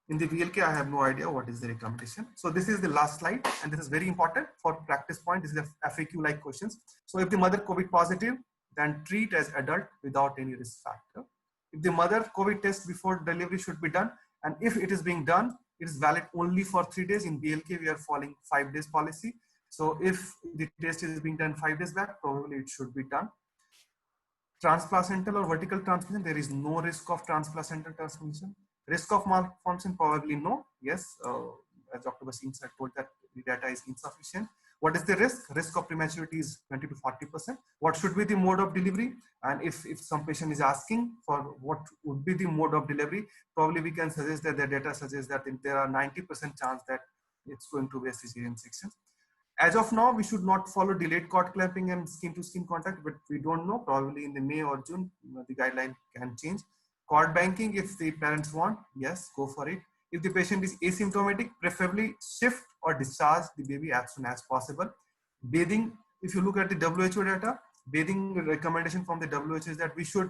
In the VLK, I have no idea what is the recommendation. So this is the last slide, and this is very important for practice point. This is a FAQ-like questions. So if the mother COVID positive, then treat as adult without any risk factor. If the mother COVID test before delivery should be done, and if it is being done, it is valid only for 3 days. In BLK, we are following 5 days policy. So if the test is being done 5 days back, probably it should be done. Transplacental or vertical transmission, there is no risk of transplacental transmission. Risk of malformation, probably no. Yes, as Dr. Basim said, told that the data is insufficient. What is the risk? Risk of prematurity is 20 to 40%. What should be the mode of delivery? And if some patient is asking for what would be the mode of delivery, probably we can suggest that the data suggests that there are 90% chance that it's going to be a cesarean section. As of now, we should not follow delayed cord clamping and skin to skin contact, but we don't know. Probably in the May or June, the guideline can change. Cord banking, if the parents want, yes, go for it. If the patient is asymptomatic, preferably shift or discharge the baby as soon as possible. Bathing, if you look at the WHO data, bathing recommendation from the WHO is that we should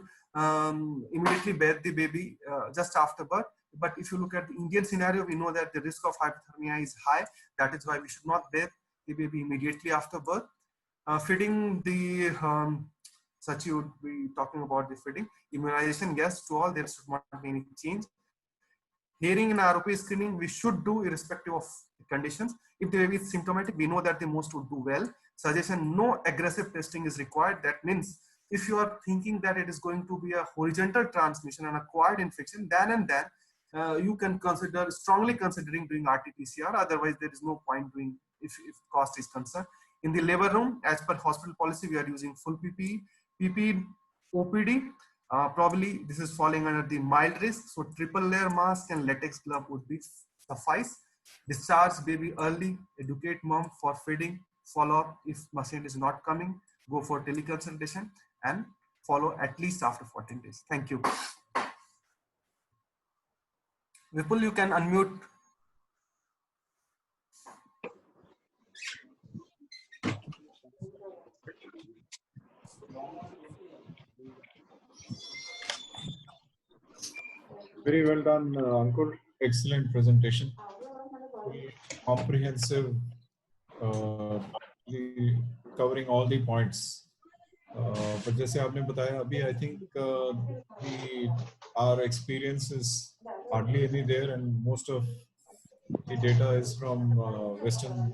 immediately bathe the baby just after birth. But if you look at the Indian scenario, we know that the risk of hypothermia is high. That is why we should not bathe the baby immediately after birth. Feeding the Sachi would be talking about the feeding. Immunization, yes, to all, there should not be any change. Hearing and ROP screening, we should do irrespective of conditions. If the baby is symptomatic, we know that the most would do well. Suggestion, no aggressive testing is required. That means if you are thinking that it is going to be a horizontal transmission and acquired infection, then and then you can consider, strongly considering doing RT-PCR. Otherwise, there is no point doing if cost is concerned. In the labor room, as per hospital policy, we are using full PPE. PPE, OPD, probably this is falling under the mild risk. So triple layer mask and latex glove would be suffice. Discharge baby early, educate mom for feeding, follow up if patient is not coming, go for teleconsultation and follow at least after 14 days. Thank you. Vipul, you can unmute. Very well done, Ankur. Excellent presentation. Comprehensive, covering all the points. But जैसे आपने बताया अभी, I think our experience is hardly any there, and most of the data is from Western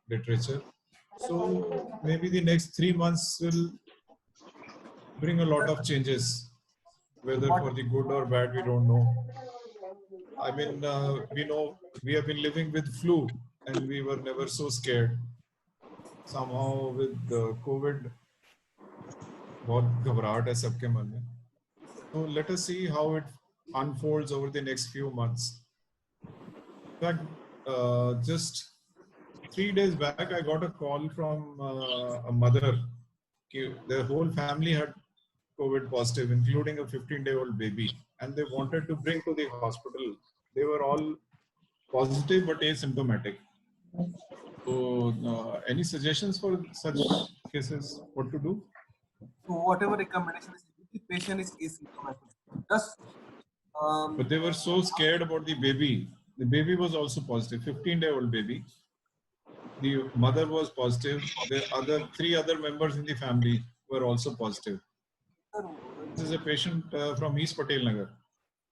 literature. So maybe the next 3 months will bring a lot of changes. Whether for the good or bad, we don't know. I mean, we know we have been living with flu and we were never so scared. Somehow with COVID, बहुत घबराहट है सबके मन में. So let us see how it unfolds over the next few months. In fact, just 3 days back, I got a call from a mother. Their whole family had COVID positive, including a 15-day-old baby, and they wanted to bring to the hospital. They were all positive but asymptomatic. So, any suggestions for such cases? What to do? So whatever recommendation is, if the patient is asymptomatic, just. But they were so scared about the baby. The baby was also positive, 15-day-old baby. The mother was positive. The other 3 other members in the family were also positive. This is a patient from East Patel Nagar.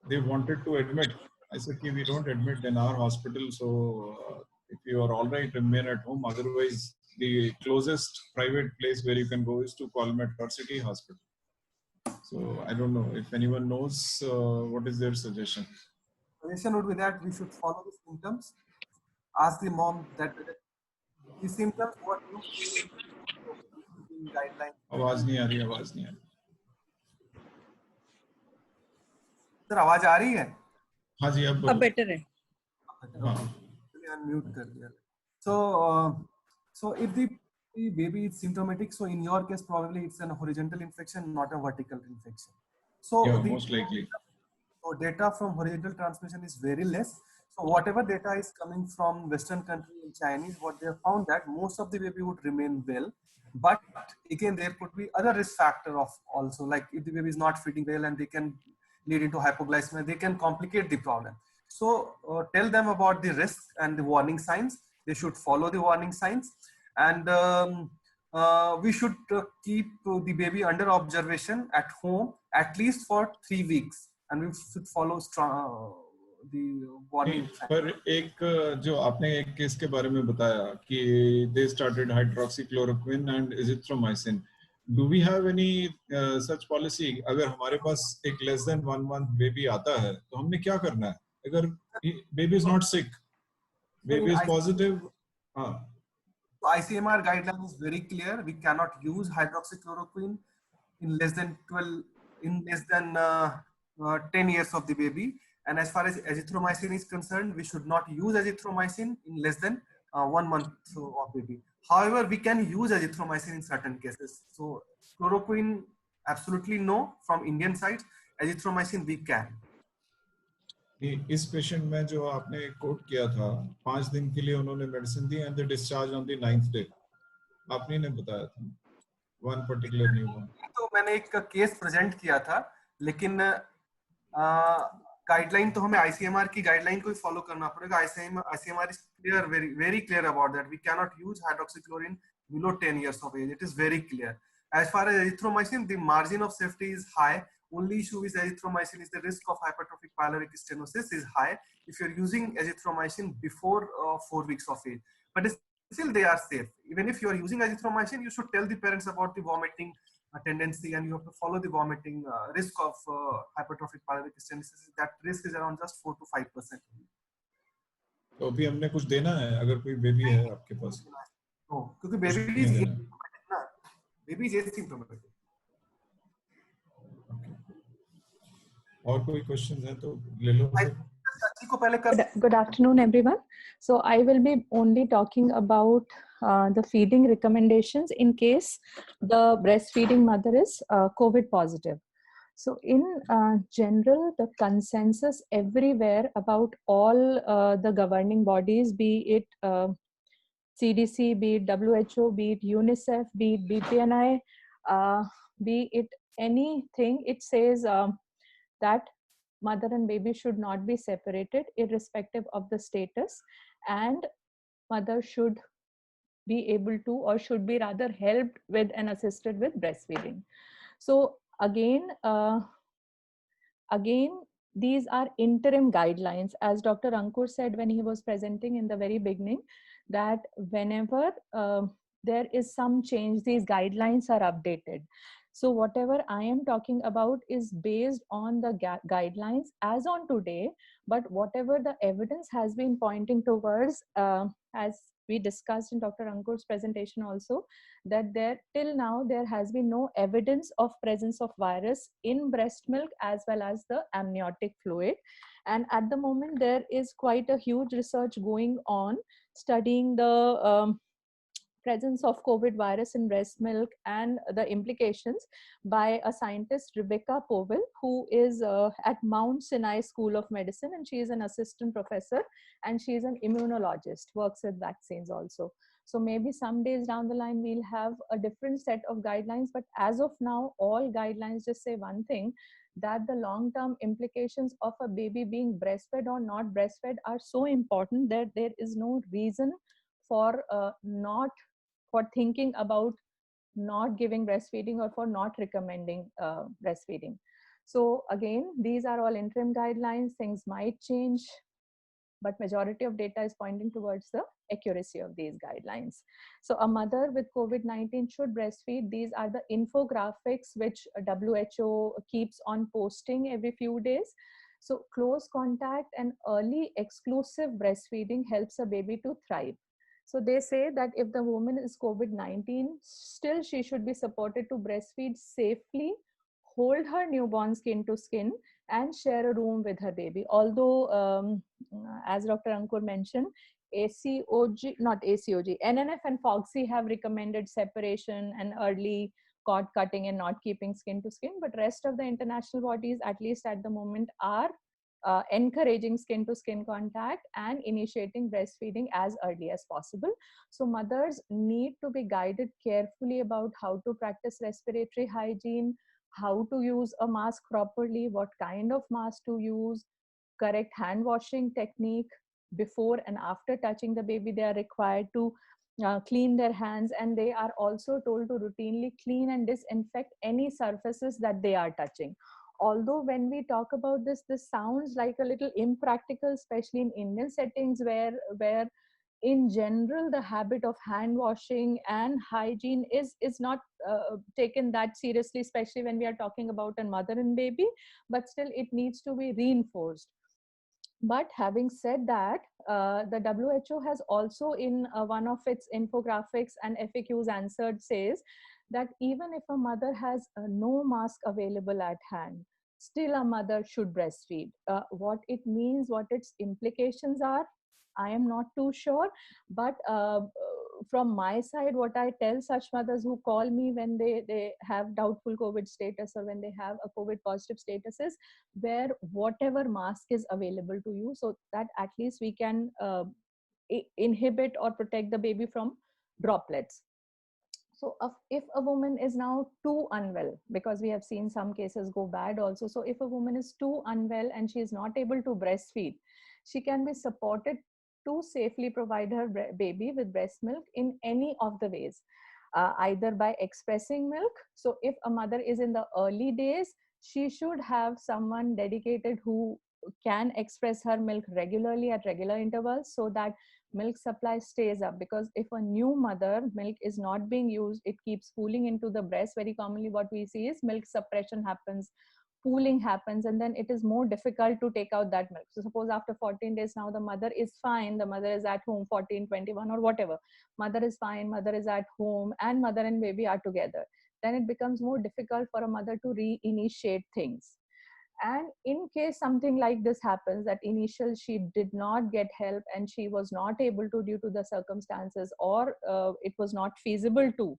They wanted to admit. I said, we don't admit in our hospital. So if you are all right, remain at home. Otherwise, the closest private place where you can go is to Colmet or City Hospital. So I don't know if anyone knows what is their suggestion. Suggestion would be that we should follow the symptoms. Ask the mom that the symptoms what you feel in guidelines. आवाज नहीं आ रही. Sir आवाज आ रही है? हाँ जी, अब better है. Unmute कर दिया. So if the baby is symptomatic, so in your case probably it's an horizontal infection, not a vertical infection. So yeah, most likely. So data from horizontal transmission is very less. So whatever data is coming from Western country and Chinese, what they have found that most of the baby would remain well, but again there could be other risk factor of also, like if the baby is not feeding well and they can lead into hypoglycemia, they can complicate the problem. So tell them about the risk and the warning signs. They should follow the warning signs, and we should keep the baby under observation at home at least for 3 weeks, and we should follow strong the नहीं, warning signs. पर एक जो आपने एक case के बारे में बताया कि they started hydroxychloroquine and azithromycin. Do we have any such policy? अगर हमारे पास एक less than 1 month baby आता है, तो हमने क्या करना है? अगर baby is not sick, baby is positive, हाँ. So ICMR guideline is very clear. We cannot use hydroxychloroquine in less than 10 years of the baby. And as far as azithromycin is concerned, we should not use azithromycin in less than 1 month of baby. However, we can use azithromycin in certain cases. So chloroquine, absolutely no from Indian side. Azithromycin we can. इस patient में जो आपने coat किया था 5 दिन के लिए उन्होंने medicine the and the discharge on the 9th day, आपने ने बताया था वन पर्टिकुलर न्यूबॉर्न. तो मैंने एक केस प्रेजेंट किया था, लेकिन गाइडलाइन तो हमें आईसीएमआर की गाइडलाइन को ही फॉलो करना पड़ेगा. ICMR is clear, very clear about that. We can not use hydroxychloroquine below 10 years of age. It is very clear. As far as azithromycin, the margin of safety is high. Only issue with azithromycin is the risk of hypertrophic pyloric stenosis is high if you're using azithromycin before 4 weeks of age. But still they are safe. Even if you are using azithromycin, you should tell the parents about the vomiting tendency, and you have to follow the vomiting risk of hypertrophic pyloric stenosis. That risk is around just 4 to 5%. तो अभी हमने कुछ देना है अगर कोई baby है आपके पास? क्योंकि बेबी इज ना, बेबी इज एसिम्प्टोमेटिक. और कोई क्वेश्चन है तो ले लो. Good afternoon, everyone. So I will be only talking about the feeding recommendations in case the breastfeeding mother is COVID positive. So in general, the consensus everywhere about all the governing bodies, be it CDC, be it WHO, be it UNICEF, be it BPNI, be it anything, it says that mother and baby should not be separated irrespective of the status, and mother should be able to, or should be rather, helped with and assisted with breastfeeding. So again, these are interim guidelines, as Dr. Ankur said when he was presenting in the very beginning, that whenever there is some change, these guidelines are updated. So whatever I am talking about is based on the guidelines as on today, but whatever the evidence has been pointing towards, as we discussed in Dr. Ankur's presentation also, that till now there has been no evidence of presence of virus in breast milk as well as the amniotic fluid. And at the moment there is quite a huge research going on studying the presence of COVID virus in breast milk and the implications by a scientist, Rebecca Powell, who is at Mount Sinai School of Medicine, and she is an assistant professor and she is an immunologist, works with vaccines also. So maybe some days down the line we'll have a different set of guidelines, but as of now all guidelines just say one thing, that the long-term implications of a baby being breastfed or not breastfed are so important that there is no reason for for thinking about not giving breastfeeding or for not recommending breastfeeding. So again, these are all interim guidelines. Things might change, but majority of data is pointing towards the accuracy of these guidelines. So a mother with COVID-19 should breastfeed. These are the infographics which WHO keeps on posting every few days. So close contact and early exclusive breastfeeding helps a baby to thrive. So they say that if the woman is COVID-19, still she should be supported to breastfeed safely, hold her newborn skin to skin, and share a room with her baby. Although, as Dr. Ankur mentioned, NNF and FOGSI have recommended separation and early cord cutting and not keeping skin to skin, but rest of the international bodies, at least at the moment, are encouraging skin to skin contact and initiating breastfeeding as early as possible. So mothers need to be guided carefully about how to practice respiratory hygiene, how to use a mask properly, what kind of mask to use, correct hand washing technique. Before and after touching the baby, they are required to clean their hands, and they are also told to routinely clean and disinfect any surfaces that they are touching. Although when we talk about this sounds like a little impractical, especially in Indian settings where in general the habit of hand washing and hygiene is not taken that seriously, especially when we are talking about a mother and baby, but still it needs to be reinforced. But having said that, the WHO has also in one of its infographics and FAQs answered says that even if a mother has no mask available at hand, still a mother should breastfeed. What it means, what its implications are, I am not too sure. But from my side, what I tell such mothers who call me when they have doubtful COVID status or when they have a COVID positive status is wear whatever mask is available to you, so that at least we can inhibit or protect the baby from droplets. So if a woman is now too unwell, because we have seen some cases go bad also, so if a woman is too unwell and she is not able to breastfeed, she can be supported to safely provide her baby with breast milk in any of the ways, either by expressing milk. So if a mother is in the early days, she should have someone dedicated who can express her milk regularly at regular intervals, so that milk supply stays up. Because if a new mother milk is not being used, it keeps pooling into the breast. Very commonly what we see is milk suppression happens, pooling happens, and then it is more difficult to take out that milk. So suppose after 14 days now the mother is fine, the mother is at home, 14, 21 or whatever, mother is fine, mother is at home, and mother and baby are together, then it becomes more difficult for a mother to reinitiate things. And in case something like this happens, that initial she did not get help and she was not able to due to the circumstances, or it was not feasible to,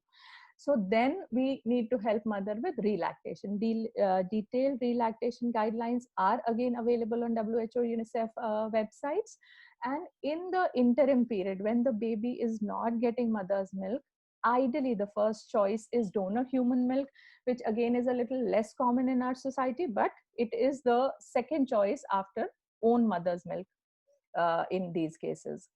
so then we need to help mother with relactation. Detailed relactation guidelines are again available on WHO, UNICEF websites. And in the interim period, when the baby is not getting mother's milk, ideally the first choice is donor human milk, which again is a little less common in our society, but it is the second choice after own mother's milk in these cases.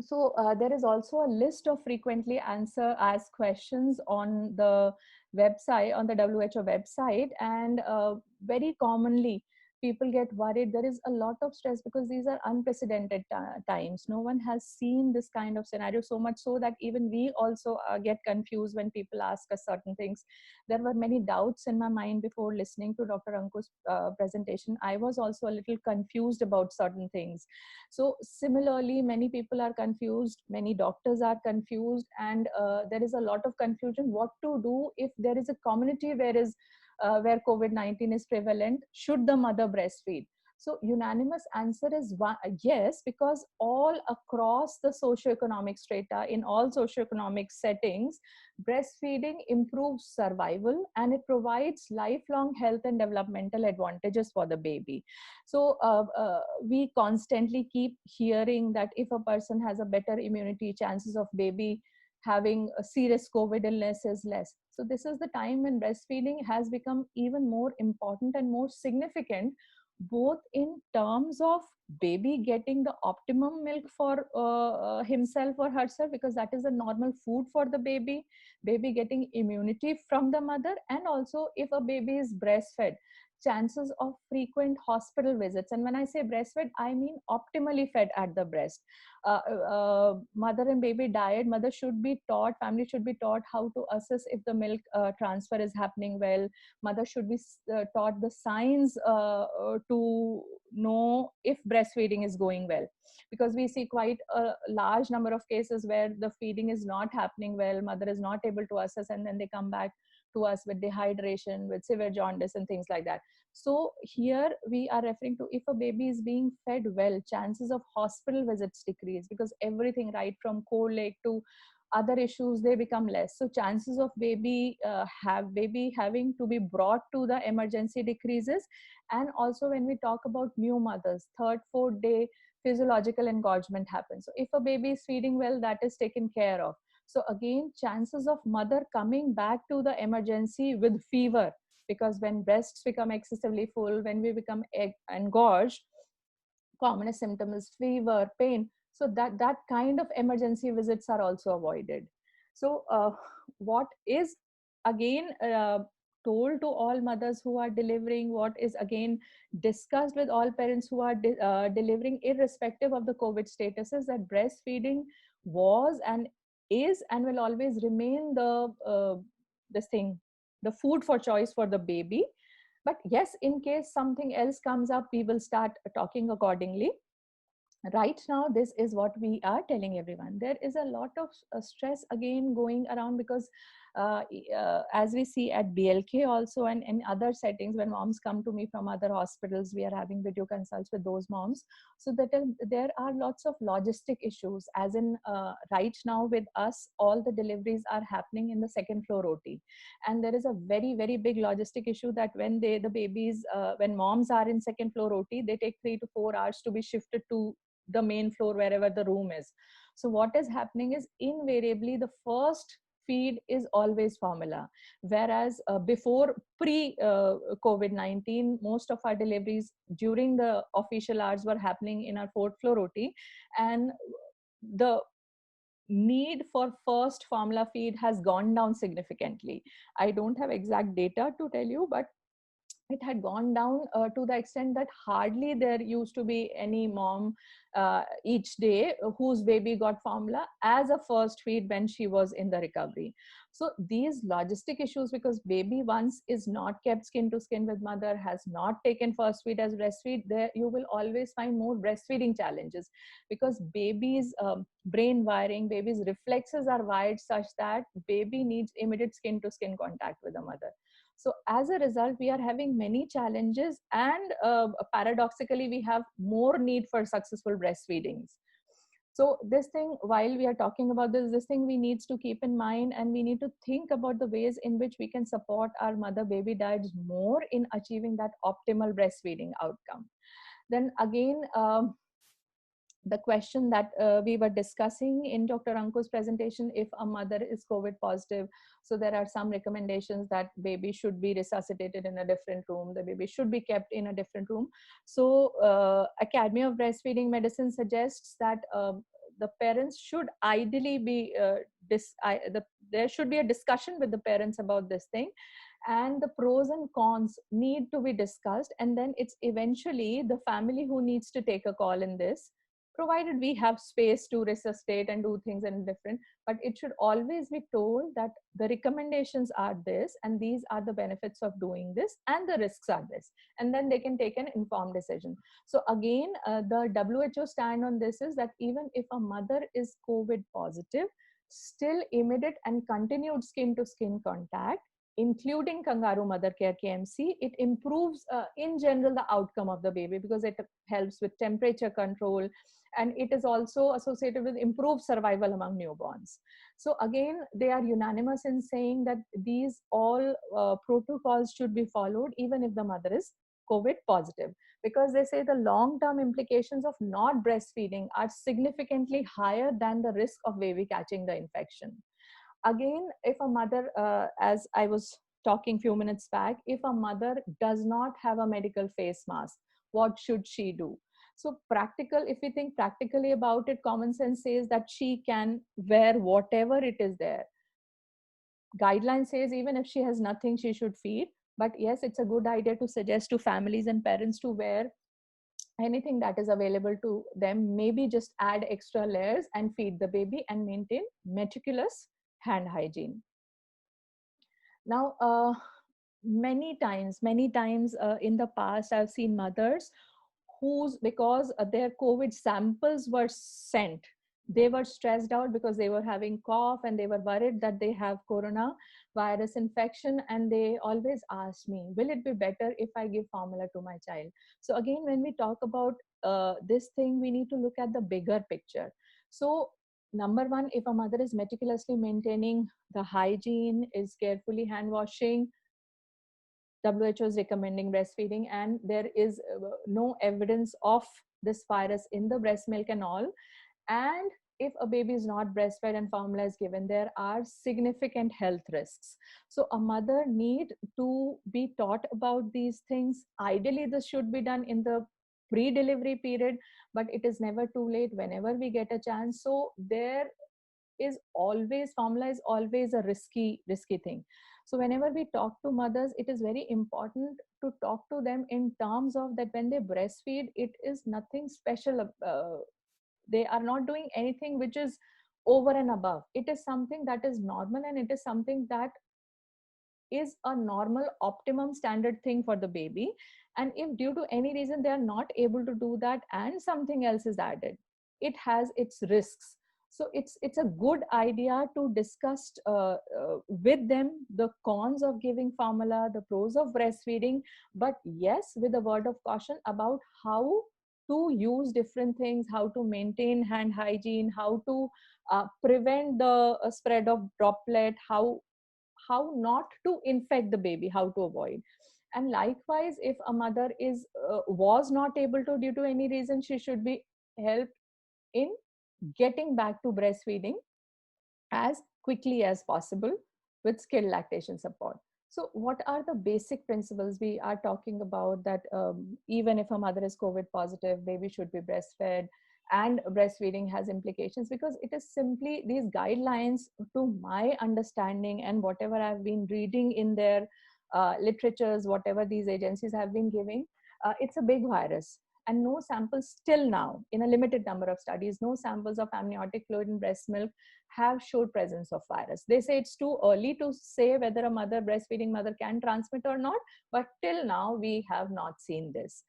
So there is also a list of frequently asked questions on the website, on the WHO website, and very commonly people get worried. There is a lot of stress because these are unprecedented times. No one has seen this kind of scenario, so much so that even we also get confused when people ask us certain things. There were many doubts in my mind before listening to Dr. Ankur's presentation. I was also a little confused about certain things. So similarly, many people are confused, many doctors are confused, and there is a lot of confusion what to do if there is a community where COVID-19 is prevalent. Should the mother breastfeed? So unanimous answer is yes, because all across the socioeconomic strata, in all socioeconomic settings, breastfeeding improves survival and it provides lifelong health and developmental advantages for the baby. So we constantly keep hearing that if a person has a better immunity, chances of baby having a serious COVID illness is less. So this is the time when breastfeeding has become even more important and more significant, both in terms of baby getting the optimum milk for himself or herself, because that is a normal food for the baby getting immunity from the mother, and also if a baby is breastfed, chances of frequent hospital visits. And when I say breastfed, I mean optimally fed at the breast. Mother and baby diet, mother should be taught, family should be taught how to assess if the milk transfer is happening well. Mother should be taught the signs to know if breastfeeding is going well, because we see quite a large number of cases where the feeding is not happening well, mother is not able to assess, and then they come back to us with dehydration, with severe jaundice and things like that. So here we are referring to if a baby is being fed well, chances of hospital visits decrease, because everything right from colic to other issues, they become less. So chances of baby having to be brought to the emergency decreases. And also when we talk about new mothers, third, fourth day physiological engorgement happens. So if a baby is feeding well, that is taken care of. So again, chances of mother coming back to the emergency with fever, because when breasts become excessively full, when we become engorged, commonest symptom is fever, pain. So that kind of emergency visits are also avoided. So what is again told to all mothers who are delivering, what is again discussed with all parents who are delivering, irrespective of the COVID status, is that breastfeeding was and is and will always remain this thing, the food for choice for the baby. But yes, in case something else comes up, we will start talking accordingly. Right now, this is what we are telling everyone. There is a lot of stress again going around, because as we see at BLK also, and in other settings, when moms come to me from other hospitals, we are having video consults with those moms. So that there are lots of logistic issues, as in right now with us, all the deliveries are happening in the second floor OT. And there is a very, very big logistic issue that when the babies, when moms are in second floor OT, they take 3 to 4 hours to be shifted to the main floor, wherever the room is. So what is happening is, invariably the first feed is always formula, whereas before pre COVID-19, most of our deliveries during the official hours were happening in our fourth floor OT, and the need for first formula feed has gone down significantly. I don't have exact data to tell you, but it had gone down to the extent that hardly there used to be any mom each day whose baby got formula as a first feed when she was in the recovery. So these logistic issues, because baby once is not kept skin to skin with mother, has not taken first feed as breastfeed, there you will always find more breastfeeding challenges, because baby's brain wiring, baby's reflexes are wired such that baby needs immediate skin to skin contact with the mother. So as a result, we are having many challenges, and paradoxically, we have more need for successful breastfeedings. So this thing, while we are talking about this thing, we need to keep in mind, and we need to think about the ways in which we can support our mother-baby diets more in achieving that optimal breastfeeding outcome. Then again, the question that we were discussing in Dr. Ankur's presentation, if a mother is COVID positive, so there are some recommendations that baby should be resuscitated in a different room, the baby should be kept in a different room. So Academy of Breastfeeding Medicine suggests that the parents should ideally be, there should be a discussion with the parents about this thing, and the pros and cons need to be discussed, and then it's eventually the family who needs to take a call in this, provided we have space to resuscitate and do things in different. But it should always be told that the recommendations are this, and these are the benefits of doing this, and the risks are this, and then they can take an informed decision. So again, the WHO stand on this is that even if a mother is COVID positive, still immediate and continued skin to skin contact, including Kangaroo Mother Care KMC, it improves in general the outcome of the baby, because it helps with temperature control, and it is also associated with improved survival among newborns. So again, they are unanimous in saying that these all protocols should be followed even if the mother is COVID positive, because they say the long-term implications of not breastfeeding are significantly higher than the risk of baby catching the infection. Again, if a mother, as I was talking few minutes back, if a mother does not have a medical face mask, what should she do? So practical, if we think practically about it, common sense says that she can wear whatever it is there. Guideline says even if she has nothing, she should feed. But yes, it's a good idea to suggest to families and parents to wear anything that is available to them, maybe just add extra layers and feed the baby and maintain meticulous hand hygiene. Now, many times in the past, I've seen mothers whose, because their COVID samples were sent, they were stressed out because they were having cough and they were worried that they have coronavirus infection, and they always asked me, will it be better if I give formula to my child? So again, when we talk about this thing, we need to look at the bigger picture. So number one, if a mother is meticulously maintaining the hygiene, is carefully hand washing, WHO is recommending breastfeeding, and there is no evidence of this virus in the breast milk and all. And if a baby is not breastfed and formula is given, there are significant health risks. So a mother need to be taught about these things. Ideally, this should be done in the pre-delivery period, but it is never too late whenever we get a chance. So there is always, formula is always a risky thing. So whenever we talk to mothers, it is very important to talk to them in terms of that when they breastfeed, it is nothing special. They are not doing anything which is over and above. It is something that is normal, and it is something that is a normal optimum standard thing for the baby. And if due to any reason they are not able to do that and something else is added, it has its risks. So it's a good idea to discuss with them the cons of giving formula, the pros of breastfeeding, but yes, with a word of caution about how to use different things, how to maintain hand hygiene, how to prevent the spread of droplet, how not to infect the baby, how to avoid. And likewise, if a mother is was not able to due to any reason, she should be helped in getting back to breastfeeding as quickly as possible with skilled lactation support. So what are the basic principles we are talking about? That even if a mother is COVID positive, baby should be breastfed, and breastfeeding has implications, because it is simply these guidelines, to my understanding and whatever I've been reading in their literatures, whatever these agencies have been giving, it's a big virus. And no samples still now, in a limited number of studies, no samples of amniotic fluid in breast milk have showed presence of virus. They say it's too early to say whether a breastfeeding mother can transmit or not, but till now we have not seen this.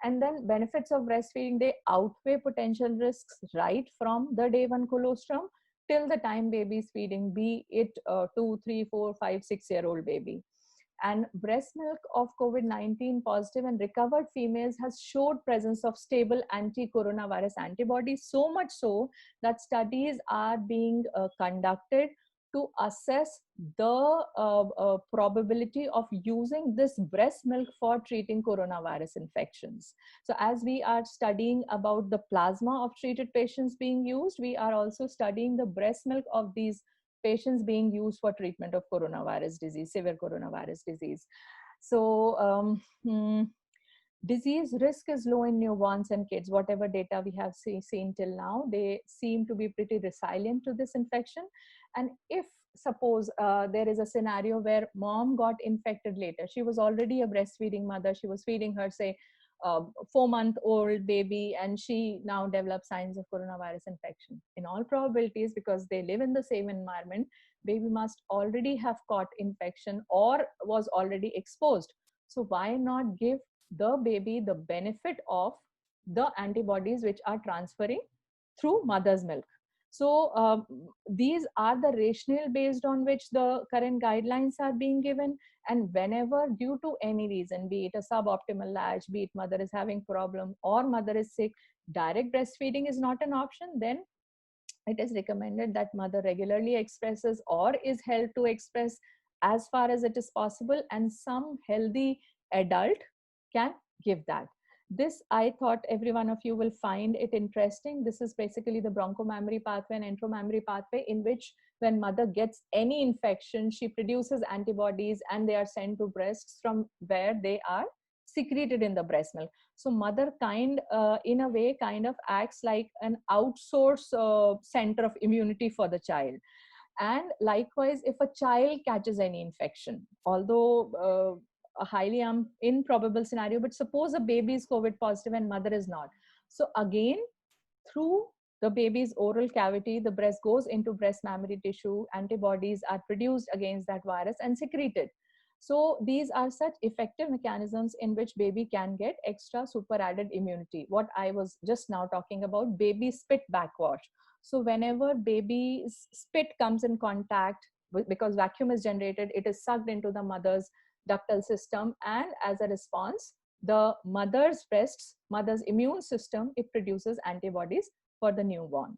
And then benefits of breastfeeding, they outweigh potential risks right from the day one colostrum till the time baby is feeding, be it 2, 3, 4, 5, 6-year-old baby. And breast milk of COVID-19 positive and recovered females has showed presence of stable anti-coronavirus antibodies, so much so that studies are being conducted to assess the probability of using this breast milk for treating coronavirus infections. So as we are studying about the plasma of treated patients being used, we are also studying the breast milk of these patients being used for treatment of coronavirus disease, severe coronavirus disease. So disease risk is low in newborns and kids. Whatever data we have seen till now, they seem to be pretty resilient to this infection. And if suppose there is a scenario where mom got infected later, she was already a breastfeeding mother, she was feeding her, say, 4-month-old baby, and she now develops signs of coronavirus infection. In all probabilities, because they live in the same environment, baby must already have caught infection or was already exposed. So why not give the baby the benefit of the antibodies which are transferring through mother's milk? So these are the rationale based on which the current guidelines are being given. And whenever due to any reason, be it a suboptimal latch, be it mother is having problem or mother is sick, direct breastfeeding is not an option, then it is recommended that mother regularly expresses or is held to express as far as it is possible, and some healthy adult can give that. This, I thought every one of you will find it interesting. This is basically the bronchomammary pathway and enteromammary pathway, in which when mother gets any infection, she produces antibodies and they are sent to breasts, from where they are secreted in the breast milk. So mother in a way kind of acts like an outsource center of immunity for the child. And likewise, if a child catches any infection, although a highly improbable scenario, but suppose a baby is COVID positive and mother is not. So again, through the baby's oral cavity, the breast goes into breast mammary tissue, antibodies are produced against that virus and secreted. So these are such effective mechanisms in which baby can get extra super added immunity. What I was just now talking about, baby spit backwash. So whenever baby's spit comes in contact, because vacuum is generated, it is sucked into the mother's ductal system, and as a response, the mother's immune system, it produces antibodies for the newborn.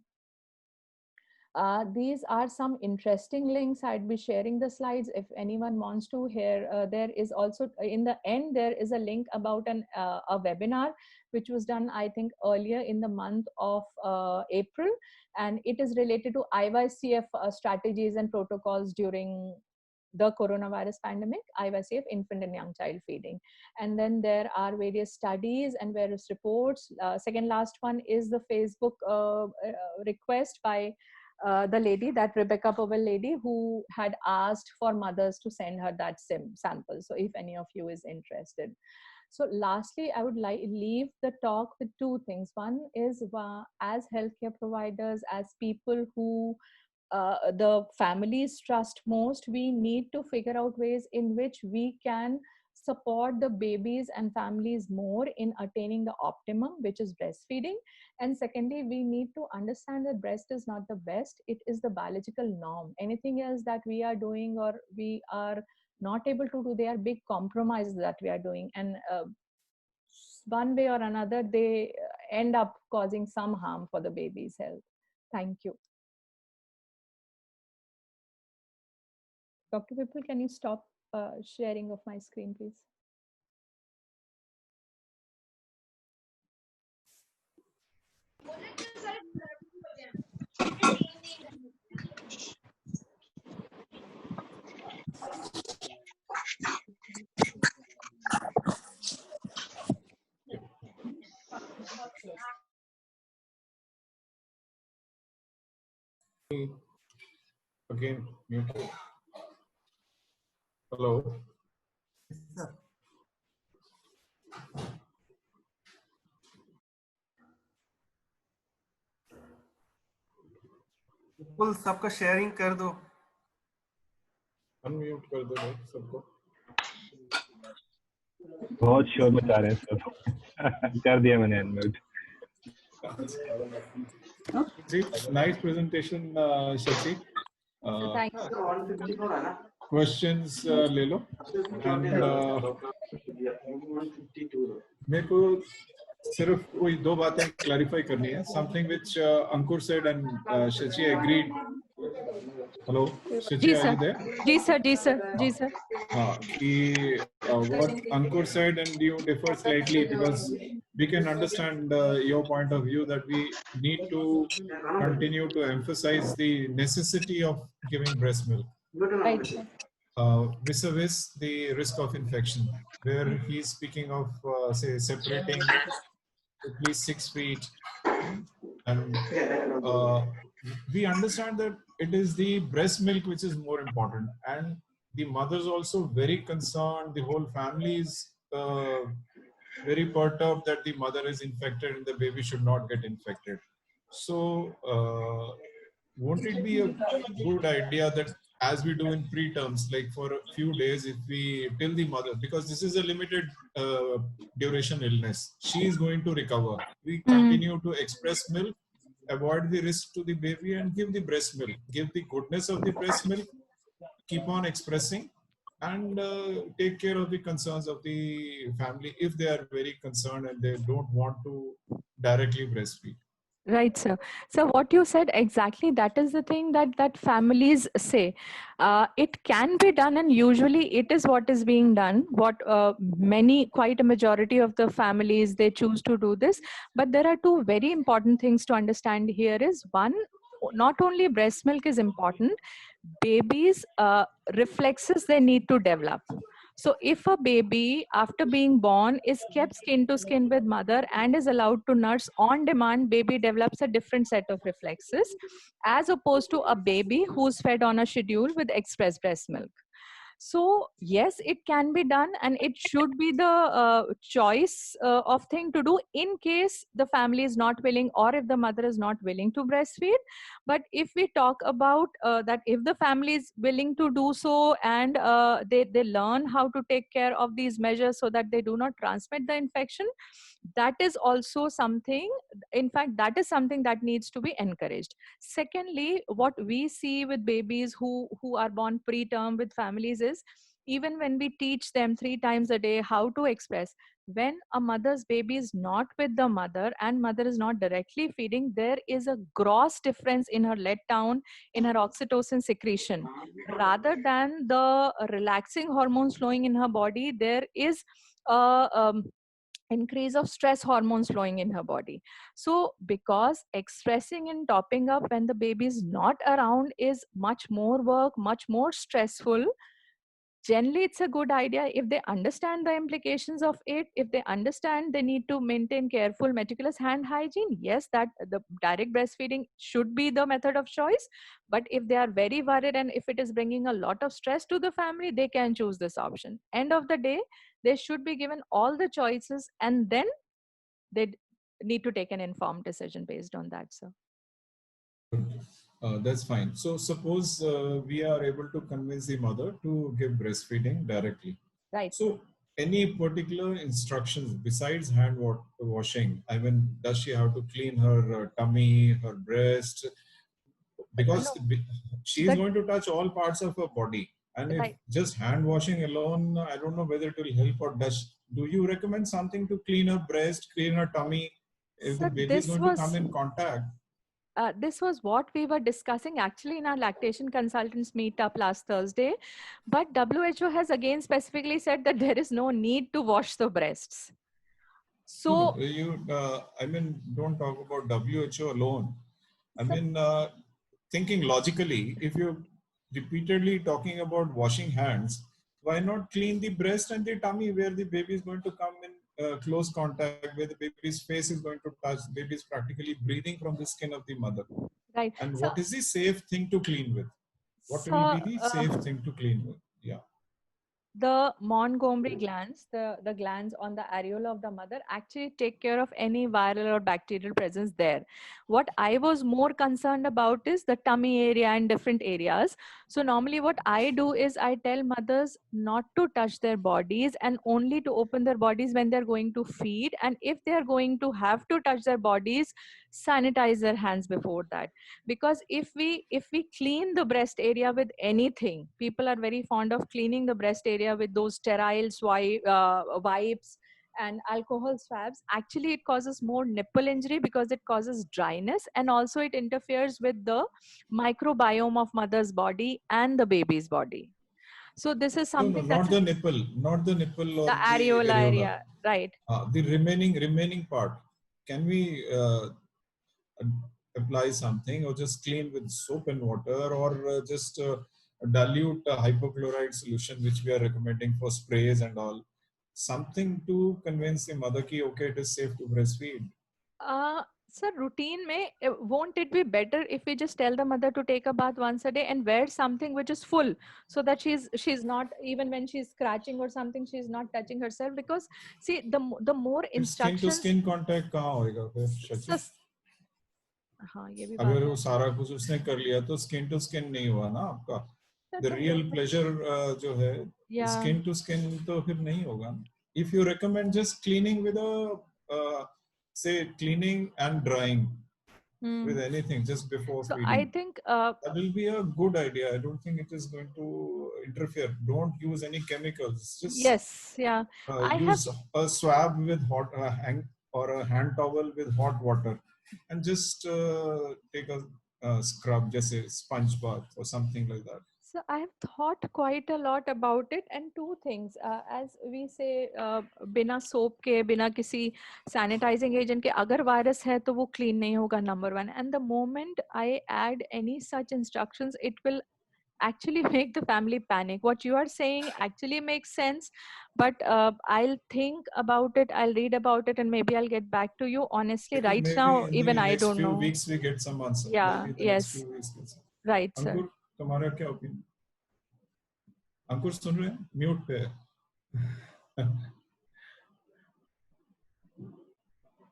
These are some interesting links. I'd be sharing the slides if anyone wants to hear. There is also in the end, there is a link about a webinar which was done, I think, earlier in the month of April. And it is related to IYCF strategies and protocols during the coronavirus pandemic, IYCF, infant and young child feeding. And then there are various studies and various reports. Second last one is the Facebook request by the lady, that Rebecca Powell lady, who had asked for mothers to send her that sample. So if any of you is interested. So lastly, I would leave the talk with two things. One is, as healthcare providers, as people who the families trust most, we need to figure out ways in which we can support the babies and families more in attaining the optimum, which is breastfeeding. And secondly, we need to understand that breast is not the best, it is the biological norm. Anything else that we are doing or we are not able to do, they are big compromises that we are doing, and one way or another they end up causing some harm for the baby's health. Thank you. Dr. Vipul, can you stop sharing of my screen, please? Again, mute. Hello. Full सबका sharing कर दो. Unmute कर दो भाई सबको. बहुत शोर मचा रहे हैं सब. कर दिया मैंने unmute. Nice presentation, Shachi. Thank you. Questions ले लो. And मेरे को सिर्फ कोई दो बातें clarify करनी है. Something which Ankur said and Shachi agreed. Hello, Shachi, are you there? जी सर, जी सर, जी sir. What Ankur said and you differ slightly, because we can understand your point of view that we need to continue to emphasize the necessity of giving breast milk. Right. Vis-a-vis the risk of infection, where he's speaking of say separating at least 6 feet, and we understand that it is the breast milk which is more important, and the mother's also very concerned, the whole family is very perturbed that the mother is infected and the baby should not get infected. So won't it be a good idea that as we do in preterms, like for a few days, if we till the mother, because this is a limited duration illness, she is going to recover, we continue to express milk, avoid the risk to the baby, and give the breast milk, give the goodness of the breast milk, keep on expressing, and take care of the concerns of the family if they are very concerned and they don't want to directly breastfeed. Right, sir. So what you said exactly, that is the thing that families say. It can be done, and usually it is what is being done. What quite a majority of the families, they choose to do this. But there are two very important things to understand here is, one, not only breast milk is important, babies' reflexes, they need to develop. So if a baby after being born is kept skin to skin with mother and is allowed to nurse on demand, baby develops a different set of reflexes as opposed to a baby who's fed on a schedule with express breast milk. So yes, it can be done, and it should be the choice of thing to do in case the family is not willing or if the mother is not willing to breastfeed. But if we talk about that, if the family is willing to do so and they learn how to take care of these measures so that they do not transmit the infection, that is also something, in fact, that is something that needs to be encouraged. Secondly, what we see with babies who are born preterm with families is even when we teach them 3 times a day how to express, when a mother's baby is not with the mother and mother is not directly feeding, there is a gross difference in her letdown, in her oxytocin secretion. Rather than the relaxing hormones flowing in her body, there is a increase of stress hormones flowing in her body. So because expressing and topping up when the baby is not around is much more work, much more stressful, generally it's a good idea if they understand the implications of it, if they understand they need to maintain careful meticulous hand hygiene, yes, that the direct breastfeeding should be the method of choice. But if they are very worried and if it is bringing a lot of stress to the family, they can choose this option. End of the day, they should be given all the choices, and then they need to take an informed decision based on that, sir. That's fine. So suppose we are able to convince the mother to give breastfeeding directly. Right. So any particular instructions besides hand washing? I mean, does she have to clean her tummy, her breast? Because she is That- going to touch all parts of her body. And if Right. just hand washing alone, I don't know whether it will help or do you recommend something to clean her breast, clean her tummy? If the Sir, baby is this going to was come in contact, this was what we were discussing actually in our lactation consultants meetup last Thursday. But WHO has again specifically said that there is no need to wash the breasts. So, I mean, don't talk about WHO alone. I mean, thinking logically, if you're repeatedly talking about washing hands, why not clean the breast and the tummy where the baby is going to come in close contact, where the baby's face is going to touch, the baby is practically breathing from the skin of the mother. right. And So, what is the safe thing to clean with? What will so be the safe thing to clean with? Yeah. the Montgomery glands, the glands on the areola of the mother, actually take care of any viral or bacterial presence there. What I was more concerned about is the tummy area and different areas. So normally what I do is I tell mothers not to touch their bodies and only to open their bodies when they're going to feed. And if they're going to have to touch their bodies, sanitize their hands before that. Because if we clean the breast area with anything, people are very fond of cleaning the breast area with those sterile wipes and alcohol swabs. Actually, it causes more nipple injury because it causes dryness, and also it interferes with the microbiome of mother's body and the baby's body. So this is No, something not that's the nipple, not the nipple or the the areola areola. area, right? The remaining part. Can we apply something, or just clean with soap and water, or just dilute a hypochlorite solution, which we are recommending for sprays and all? Something to convince the mother ki okay, it is safe to breastfeed. Sir, routine may won't it be better if we just tell the mother to take a bath once a day and wear something which is full, so that she's not, even when she's scratching or something, she's not touching herself? Because see, the more Skin to instructions. skin contact कहाँ होएगा फिर शची? हाँ, ये भी अगर बात वो है. सारा कुछ उसने कर लिया तो skin to skin नहीं हुआ ना आपका. Sir, The the real moment- pleasure जो है Yeah. skin to skin तो फिर नहीं होगा. If you recommend just cleaning with say cleaning and drying with anything just before So feeding, I think that will be a good idea. I don't think it is going to interfere. Don't use any chemicals. Just yes, yeah. I have use a swab with hot or a hand towel with hot water, and just take a scrub, just a sponge bath or something like that. So I have thought quite a lot about it, and two things. As we say, बिना soap के, बिना किसी sanitizing agent के, अगर virus है तो वो clean नहीं होगा, number one. And the moment I add any such instructions, it will actually make the family panic. What you are saying actually makes sense, but I'll think about it, I'll read about it, and maybe I'll get back to you. Honestly, right Maybe now, in even the I next don't few know. weeks we get some answer. Yeah, Maybe in the next yes, few weeks. Get some. right, sir. अंकुर, तुम्हारा क्या opinion? अंकुर सुन रहे हैं? Mute पे है.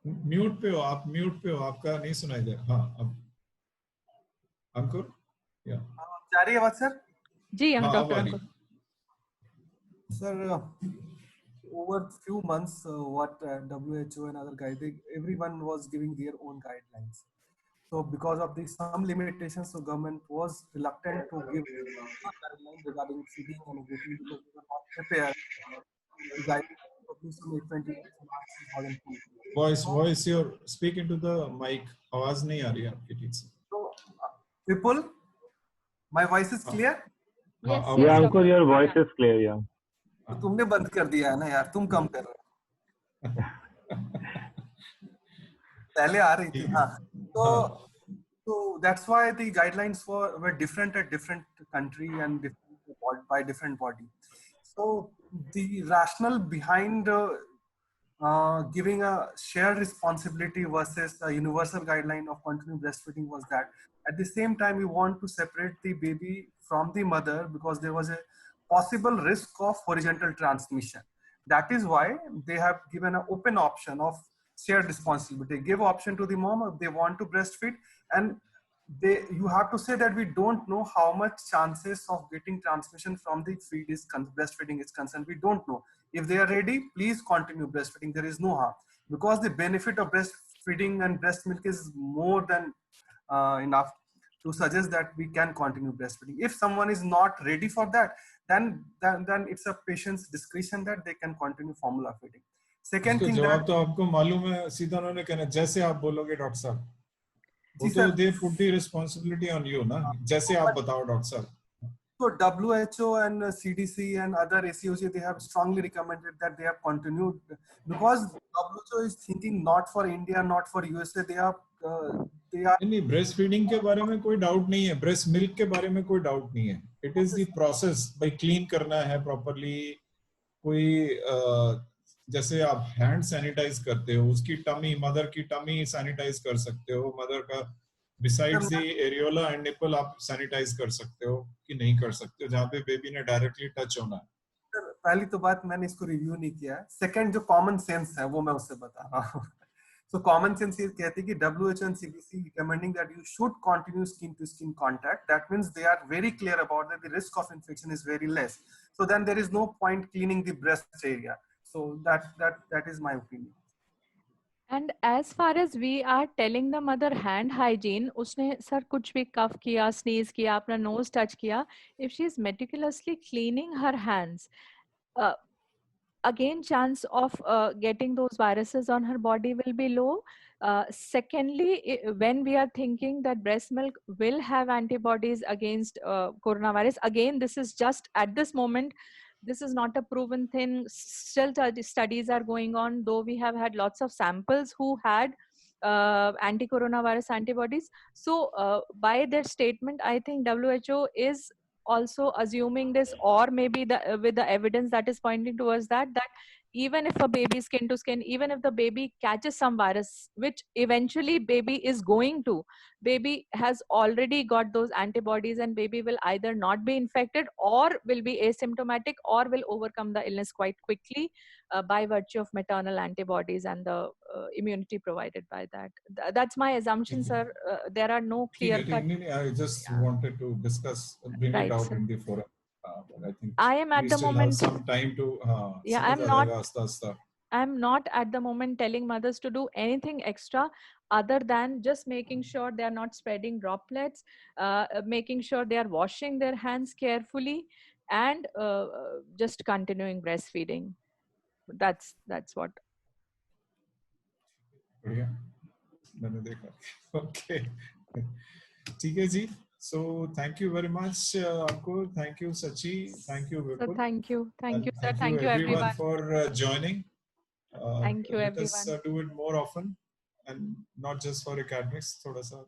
Mute पे हो आप, mute पे हो, आपका नहीं सुनाई दे. हाँ, अब अंकुर, या जा रही है बात सर? जी, हाँ, अब डॉक्टर आ रही. अंकुर. Sir, over few months, what WHO and other guiding, everyone was giving their own guidelines. So because of some limitations, so government was reluctant to give guidelines regarding feeding and everything, because they were prepare the guidelines for May 28th March 2020. Voice your speak into the mic. आवाज नहीं आ रही है आपकी ठीक से. So, Vipul, my voice is clear? Yes, अब Yeah, yes, Ankur, Dr. your Ankur, voice yeah. is clear. Yeah. तो तुमने बंद कर दिया है ना यार, तुम कम कर रहे हो. पहले आ रही थी. हाँ. So that's why the guidelines were different at different country and by different body. So the rationale behind giving a shared responsibility versus a universal guideline of continuous breastfeeding was that at the same time we want to separate the baby from the mother because there was a possible risk of horizontal transmission. That is why they have given an open option of shared responsibility. Give option to the mom if they want to breastfeed, and you have to say that we don't know how much chances of getting transmission from the feed is breastfeeding is concerned. We don't know. If they are ready, please continue breastfeeding. There is no harm because the benefit of breastfeeding and breast milk is more than enough to suggest that we can continue breastfeeding. If someone is not ready for that, then it's a patient's discretion that they can continue formula feeding. Second thing जवाब that तो आपको मालूम है, सीधा उन्होंने कहना जैसे आप बोलोगे डॉक्टर साहब. वो जी तो sir. they put the responsibility on you ना, जैसे आप बताओ डॉक्टर साहब. So WHO and CDC and other ACOG, they have strongly recommended that they have continued because WHO is thinking not for India, not for USA. They are नहीं, breast feeding के बारे में कोई डाउट नहीं है, breast milk के बारे में कोई डाउट नहीं है. इट इज द प्रोसेस, भाई क्लीन करना है प्रॉपर्ली. कोई जैसे आप हैंड सैनिटाइज करते हो, उसकी टमी, मदर की टमी सैनिटाइज कर सकते हो, मदर का besides the areola and nipple आप सैनिटाइज कर सकते हो कि नहीं कर सकते हो, जहाँ पे बेबी ने डायरेक्टली टच होना है. पहली तो बात मैंने इसको रिव्यू नहीं किया है. सेकंड जो कॉमन सेंस है वो मैं उससे बता रहा हूँ. So common sense ये कहती है कि WHO and CDC recommending that you should continue skin to skin contact. That means they are very clear about that the risk of infection is very less. So then there is no point cleaning the breast area. So that is my opinion. And as far as we are telling the mother hand hygiene, उसने sir कुछ भी cough किया, sneeze किया, अपना nose touch किया, if she is meticulously cleaning her hands, again chance of getting those viruses on her body will be low. Secondly, when we are thinking that breast milk will have antibodies against coronavirus, again this is just at this moment, this is not a proven thing. Still studies are going on, though we have had lots of samples who had anti-coronavirus antibodies. So by their statement, I think WHO is also assuming this, or maybe with the evidence that is pointing towards that even if a baby skin to skin, even if the baby catches some virus, which eventually baby is going to, baby has already got those antibodies, and baby will either not be infected or will be asymptomatic or will overcome the illness quite quickly by virtue of maternal antibodies and the immunity provided by that. That's my assumption, sir. There are no clear cut. I just wanted to discuss, bring it out in the forum. But I think I am at we the still moment, have some time to yeah, I'm not at the moment telling mothers to do anything extra other than just making sure they are not spreading droplets, making sure they are washing their hands carefully, and just continuing breastfeeding. That's what. Yeah, okay. ठीक है जी. So thank you very much, Ankur. Thank you, Sachi. Thank you, Vipul. So thank you, sir. Thank you everyone for joining. Thank you, Let everyone. us do it more often, and not just for academics. थोड़ा सा